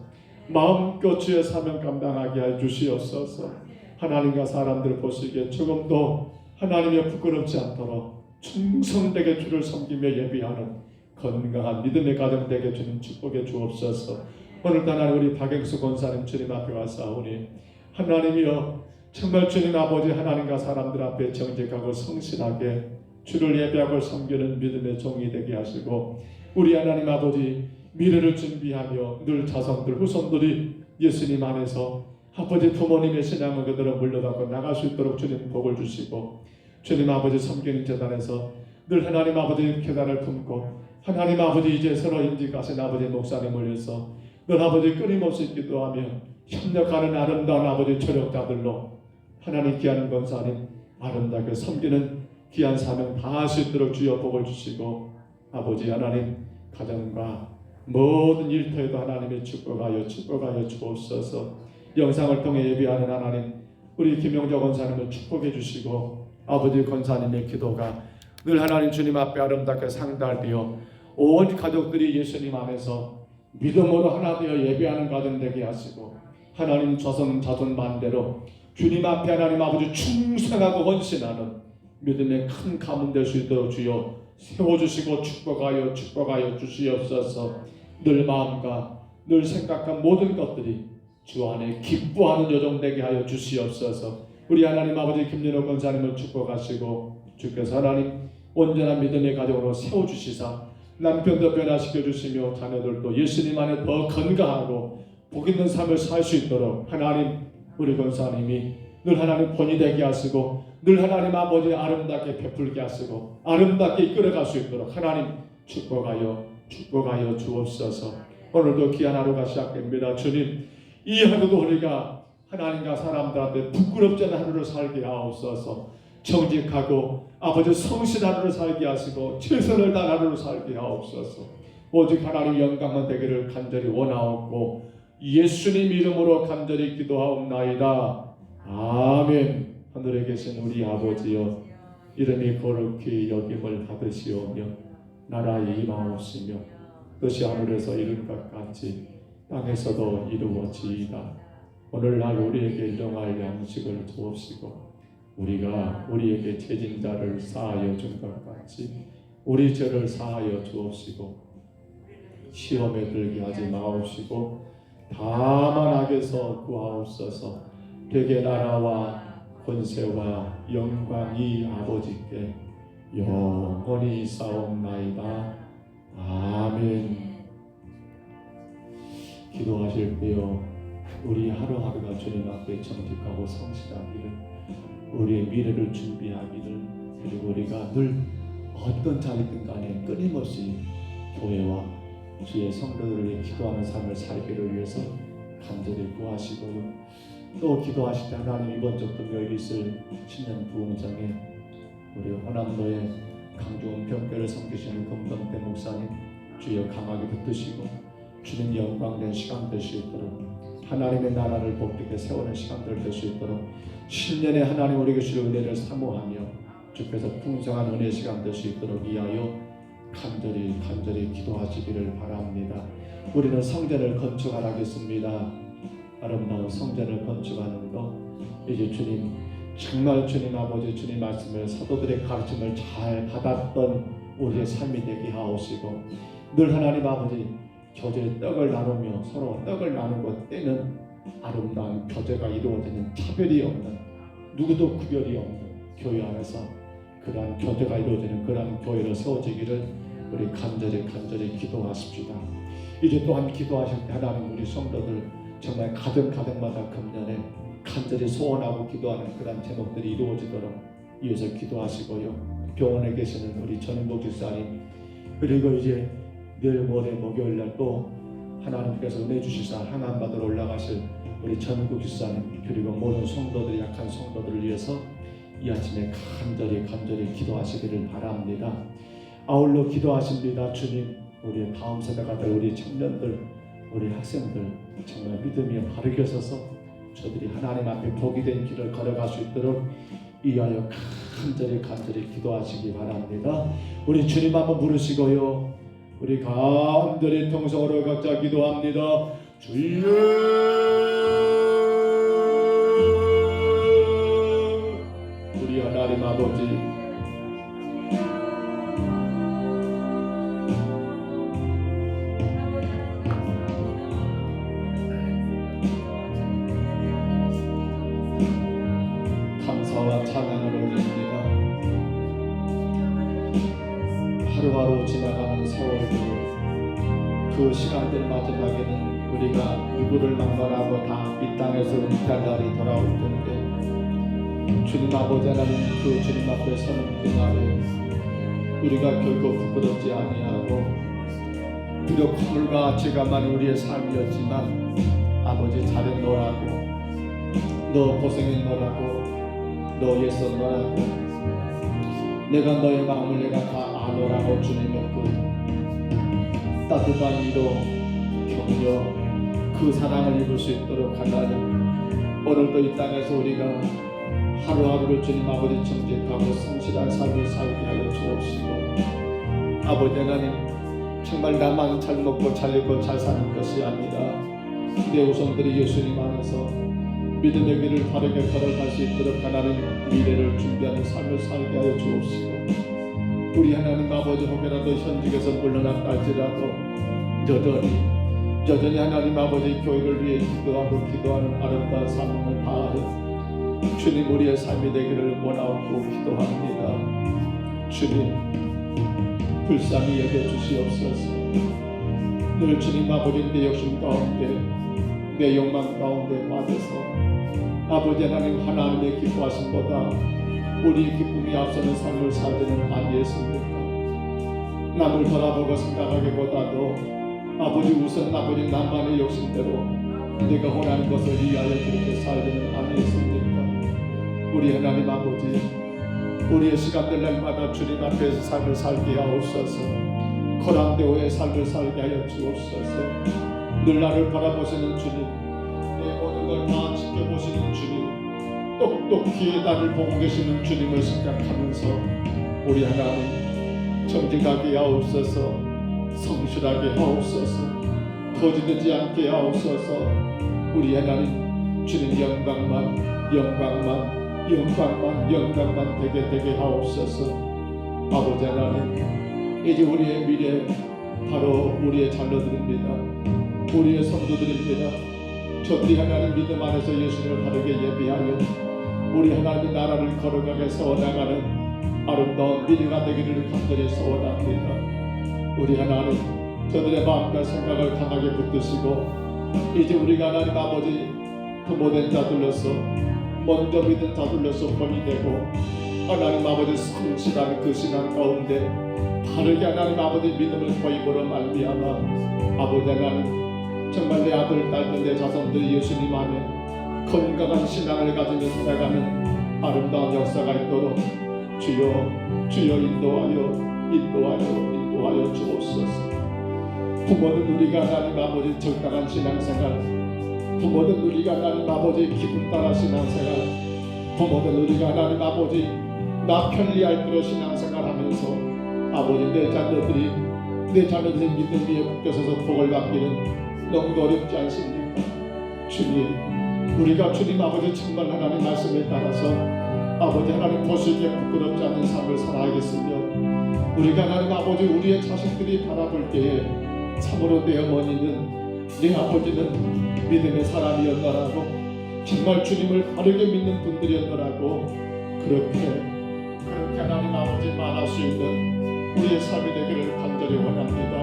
마음껏 주의 사명 감당하게 하여 주시옵소서. 하나님과 사람들 보시기에 조금도 하나님이 부끄럽지 않도록 충성되게 주를 섬기며 예비하는 건강한 믿음의 가정 되게 주님 축복해 주옵소서. 오늘도 하나님 우리 박영수 권사님 주님 앞에 왔사오니 하나님이여 정말 주님 아버지 하나님과 사람들 앞에 정직하고 성실하게 주를 예배하고 섬기는 믿음의 종이 되게 하시고 우리 하나님 아버지 미래를 준비하며 늘 자손들 후손들이 예수님 안에서 아버지 부모님의 신앙을 그대로 물려받고 나갈 수 있도록 주님 복을 주시고 주님 아버지 섬기는 재단에서 늘 하나님 아버지 계단을 품고 하나님 아버지 이제 새로 임직하신 아버지 목사님을 위해서 늘 아버지 끊임없이 기도하며 협력하는 아름다운 아버지 조력자들로 하나님 귀한 권사님 아름답게 섬기는 귀한 사명 다할 수 있도록 주여 복을 주시고 아버지 하나님 가정과 모든 일터에도 하나님의 축복하여 주옵소서. 영상을 통해 예배하는 하나님 우리 김영조 권사님을 축복해 주시고 아버지 권사님의 기도가 늘 하나님 주님 앞에 아름답게 상달되어 온 가족들이 예수님 안에서 믿음으로 하나 되어 예배하는 가정 되게 하시고 하나님 자손 반대로 주님 앞에 하나님 아버지 충성하고 헌신하는 믿음의 큰 가문 될 수 있도록 주여 세워주시고 축복하여 주시옵소서. 늘 마음과 늘 생각한 모든 것들이 주 안에 기뻐하는 여정 되게 하여 주시옵소서. 우리 하나님 아버지 김연호 권사님을 축복하시고 주께서 하나님 온전한 믿음의 가정으로 세워주시사 남편도 변화시켜 주시며 자녀들도 예수님 안에 더 건강하고 복 있는 삶을 살 수 있도록 하나님 우리 권사님이 늘 하나님 본이 되게 하시고 늘 하나님 아버지 아름답게 베풀게 하시고 아름답게 이끌어갈 수 있도록 하나님 축복하여 주옵소서. 오늘도 귀한 하루가 시작됩니다. 주님 이 하루도 우리가 하나님과 사람들한테 부끄럽지 않은 하루를 살게 하옵소서. 정직하고 아버지 성실한 하루를 살게 하시고 최선을 다한 하루를 살게 하옵소서. 오직 하나님 영광만 되기를 간절히 원하옵고 예수님 이름으로 간절히 기도하옵나이다. 아멘. 하늘에 계신 우리 아버지여 이름이 거룩히 여김을 받으시오며 나라의 임하옵시며 뜻이 하늘에서 이룬 것 같이 땅에서도 이루어지이다. 오늘날 우리에게 일용할 양식을 주옵시고 우리가 우리에게 죄진자를 사하여 준 것 같이 우리 죄를 사하여 주옵시고 시험에 들게 하지 마옵시고 다만 악에서 구하옵소서. 되게 나라와 권세와 영광이 아버지께 영원히 싸움나이다. 아멘. 기도하실 때요 우리 하루하루가 주님 앞에 정직하고 성실하기를 우리의 미래를 준비하기를 그리고 우리가 늘 어떤 자리든 간에 끊임없이 교회와 주의 성도들을 위해 기도하는 삶을 살기를 위해서 간절히 구하시고요. 또 기도하실 때 하나님 이번 주 금요일 있을 신년 부흥장에 우리 호남도의 강주원 병교를 섬기시는 금동태 목사님 주여 강하게 붙드시고 주님 영광된 시간 될 수 있도록 하나님의 나라를 복되게 세우는 시간들 될 수 있도록 신년에 하나님 우리에게 주실 은혜를 사모하며 주께서 풍성한 은혜 시간 될 수 있도록 위하여 간절히 기도하시기를 바랍니다. 우리는 성전을 건축하라겠습니다. 아름다운 성전을 건축하는 것 이제 주님 정말 주님 아버지 주님 말씀을 사도들의 가르침을 잘 받았던 우리의 삶이 되게 하옵시고 늘 하나님 아버지 교제의 떡을 나누며 서로 떡을 나누고 때는 아름다운 교제가 이루어지는 차별이 없는 누구도 구별이 없는 교회 안에서 그러한 교제가 이루어지는 그러한 교회로 세워지기를 우리 간절히 기도하십시다. 이제 또한 기도하실 때 하나님 우리 성도들 정말 가정마다 금년에 간절히 소원하고 기도하는 그런 제목들이 이루어지도록 위해서 기도하시고요. 병원에 계시는 우리 전인복 집사님 그리고 이제 내일 모레 목요일날 또 하나님께서 은혜 주시사 하나님 받으러 올라가실 우리 전인복 집사님 그리고 모든 성도들 약한 성도들을 위해서 이 아침에 간절히 기도하시기를 바랍니다. 아울러 기도하십니다. 주님 우리 다음 세대가 될 우리 청년들 우리 학생들 정말 믿음이 바르게 서서 저들이 하나님 앞에 복이 된 길을 걸어갈 수 있도록 이하여 간절히 기도하시기 바랍니다. 우리 주님 한번 부르시고요 우리 간절히 통성으로 각자 기도합니다. 주여 우리 하나님 아버지 찬양을 올립니다. 하루하루 지나가는 세월들 그 시간들 마지막에는 우리가 누구를 만나라고 다 이 땅에서 은퇴할 날이 돌아올 텐데 주님 아버지 하나님 그 주님 앞에 서는 그날에 우리가 결코 부끄럽지 아니하고 비록 허물과 죄가 많은 우리의 삶이었지만 아버지 잘했노라고 너 고생했노라고 너 애썼노라고 내가 너의 마음을 내가 다 아노라고 주님의 그 따뜻한 위로 격려 그 사랑을 입을 수 있도록 하나님 오늘도 이 땅에서 우리가 하루하루를 주님 아버지 정직하고 성실한 삶을 살게 하여 주옵시고, 아버지 하나님 정말 나만 잘 먹고 잘 입고 잘 사는 것이 아니라 내 후손들이 예수님 안에서 믿음의 길을 바르게 걸어갈 수 있도록 하나님 미래를 준비하는 삶을 살게 하여 주옵시고, 우리 하나님 아버지 혹여라도 현직에서 물러났다 할지라도 여전히 하나님 아버지 교회를 위해 기도하는 아름다운 사명을 다하여 주님 우리의 삶이 되기를 원하고 기도합니다. 주님 불쌍히 여겨주시옵소서. 늘 주님 아버지 내 욕심 가운데 내 욕망 가운데 빠져서 아버지 하나님의 기뻐하심보다 우리의 기쁨이 앞서는 삶을 살지는 아니했습니까? 남을 바라보고 생각하기보다도 아버지 우선 아버지 나만의 욕심대로 내가 원하는 것을 위하여 그렇게 살지는 아니했습니까? 우리 하나님 아버지 우리의 시간들 날마다 주님 앞에서 삶을 살게 하옵소서. 거랑대오의 삶을 살게 하여 주옵소서. 늘 나를 바라보시는 주님, 내 모든 걸 다 지켜보시는 주님, 똑똑히 나를 보고 계시는 주님을 생각하면서 우리 하나님 정직하게 하옵소서. 성실하게 하옵소서. 거짓되지 않게 하옵소서. 우리 하나님 주님 영광만 되게 하옵소서. 아버지 하나님 이제 우리의 미래 바로 우리의 자녀들입니다. 우리의 성도들입니다. 저들이 하나님 믿음 안에서 예수님을 바르게 예비하여 우리 하나님의 나라를 걸어가게 세워나가는 아름다운 미래가 되기를 간절히 소원합니다. 우리 하나님 저들의 마음과 생각을 강하게 붙드시고 이제 우리가 하나님 아버지 부모된 자들로서 먼저 믿은 자들로서 본이 되고 하나님 아버지 성실한 그 신앙 가운데 바르게 하나님 아버지 믿음을 보임으로 말미암아 아버지 하나님 정말 내 아들 딸들 내 자손들이 예수님 안에 건강한 신앙을 가지며 살아가는 아름다운 역사가 있도록 주여 인도하여 주옵소서. 부모는 우리가 하나님 아버지 적당한 신앙생활, 부모는 우리가 하나님 아버지 기분 따라 신앙생활, 부모는 우리가 하나님 아버지 나 편리할 대로 신앙생활하면서 아버지 내 자녀들이 믿음 위에 묶여서서 복을 받기는 너무 어렵지 않습니까? 주님 우리가 주님 아버지 정말 하나님 말씀에 따라서 아버지 하나님 보시기에 부끄럽지 않은 삶을 살아야겠으며 우리가 하나님 아버지 우리의 자식들이 바라볼 때에 참으로 내 어머니는 내 아버지는 믿음의 사람이었더라고 정말 주님을 바르게 믿는 분들이었더라고 그렇게 하나님 아버지 말할 수 있는 우리의 삶이 되기를 간절히 원합니다.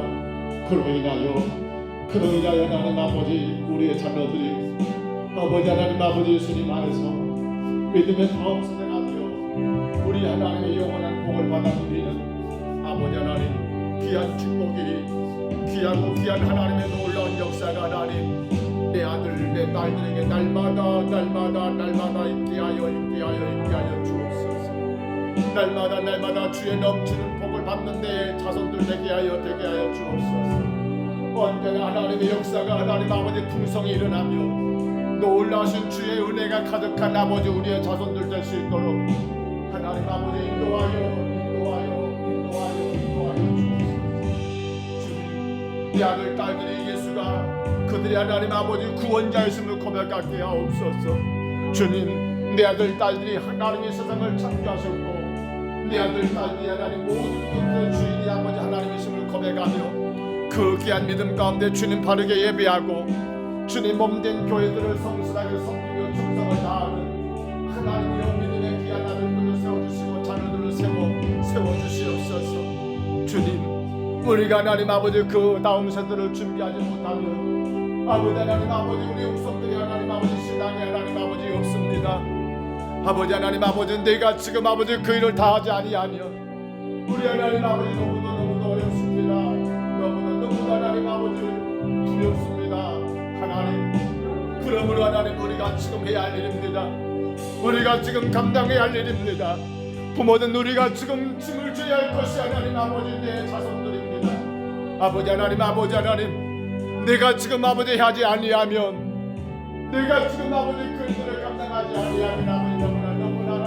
그로 인하여 하나님 아버지 우리의 자녀들이 아버지 하나님 아버지 예수님 안에서 믿음의 다음 세대가 되어 우리 하나님의 영원한 복을 받아 누리는 아버지 하나님 귀한 축복이 귀하고 귀한 하나님의 놀라운 역사가 하나님 내 아들 내 딸들에게 날마다 있게 하여 주옵소서. 날마다 주의 넘치는 복을 받는 데 자손들 되게 하여 주옵소서. 언제나 하나님의 역사가 하나님 아버지 풍성히 일어나며 놀라신 주의 은혜가 가득한 아버지 우리의 자손들 될 수 있도록 하나님 아버지 인도하여 내 아들 딸들이 예수가 그들이 하나님 아버지 구원자였음을 고백하게 하옵소서. 주님 내 아들 딸들이 하나님의 세상을 창조하셨고 내 아들 딸들이 하나님 모든 것들의 주인이 아버지 하나님이심을 고백하며 그 귀한 믿음 가운데 주님 바르게 예배하고 주님 몸된 교회들을 성실하게 섬기며 충성을 다하는 하나님의 믿음의 귀한 아들들을 세워주시고 자녀들을 세워주시옵소서. 주님 우리가 하나님 아버지 그 다음 세대를 준비하지 못하면 아버지 하나님 아버지 우리 후손들이 하나님 아버지 신앙이 하나님 아버지 없습니다. 아버지 하나님 아버지 내가 지금 아버지 그 일을 다하지 아니하면 우리 하나님 아버지 너무도 어렵습니다. 너무도 하나님 아버지 두렵습니다. 하나님 그러므로 하나님 우리가 지금 해야 할 일입니다. 우리가 지금 감당해야 할 일입니다. 부모든 우리가 지금 짐을 져야 할 것이 하나님 아버지 내 자손들입니다. 아버지 하나님 내가 지금 아버지 하지 아니하면 내가 지금 아버지 그 일들을 감당하지 아니하면 아버지 너무나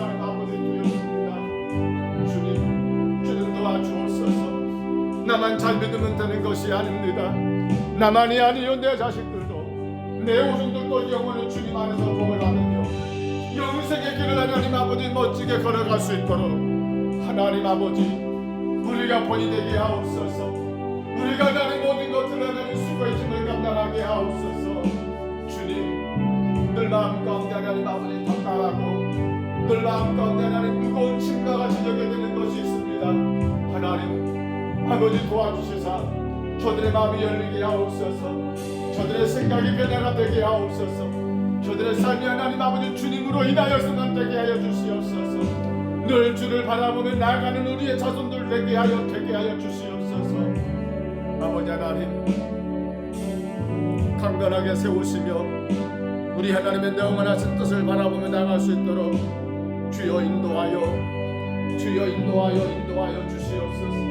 나만 잘 믿으면 되는 것이 아닙니다. 나만이 아니요 내 자식들도 내 오른들도 영원히 주님 안에서 복을 받으며 영생의 길을 하나님 아버지 멋지게 걸어갈 수 있도록 하나님 아버지 우리가 본이 되게 하옵소서. 우리가 하나님 모든 것들을 하나님 수고의 짐을 감당하게 하옵소서. 주님 늘 마음 가운데 하나님 아버지 답답하고 늘 마음 가운데 하나님 무거운 짐과 지적이 되는 것이 있습니다. 하나님 아버지 도와주시사 저들의 마음이 열리게 하옵소서. 저들의 생각이 변화가 되게 하옵소서. 저들의 삶이 하나님 아버지 주님으로 인하여서만 되게 하여 주시옵소서. 늘 주를 바라보며 나아가는 우리의 자손들 되게 하여 주시옵소서. 아버지 하나님 강건하게 세우시며 우리 하나님의 영원하신 뜻을 바라보며 나아갈 수 있도록 주여 인도하여 주시옵소서.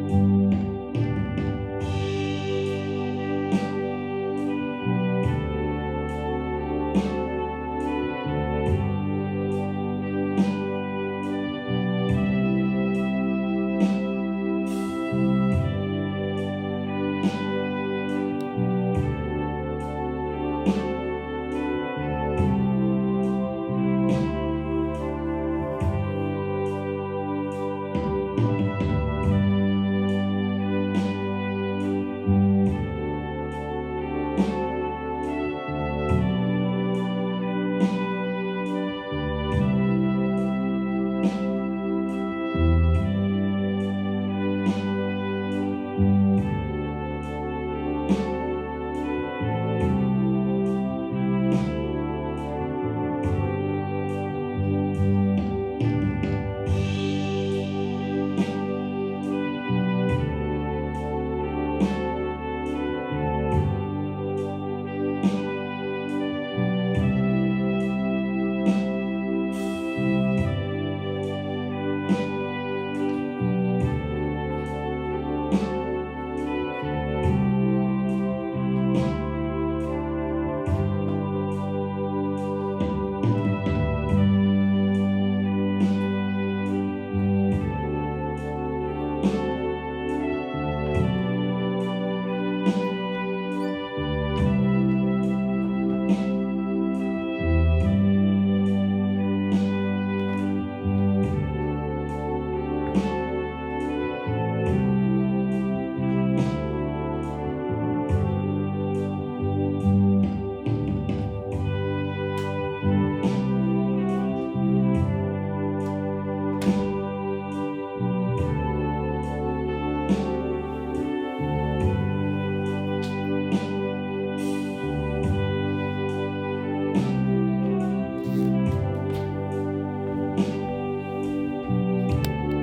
주옵소서.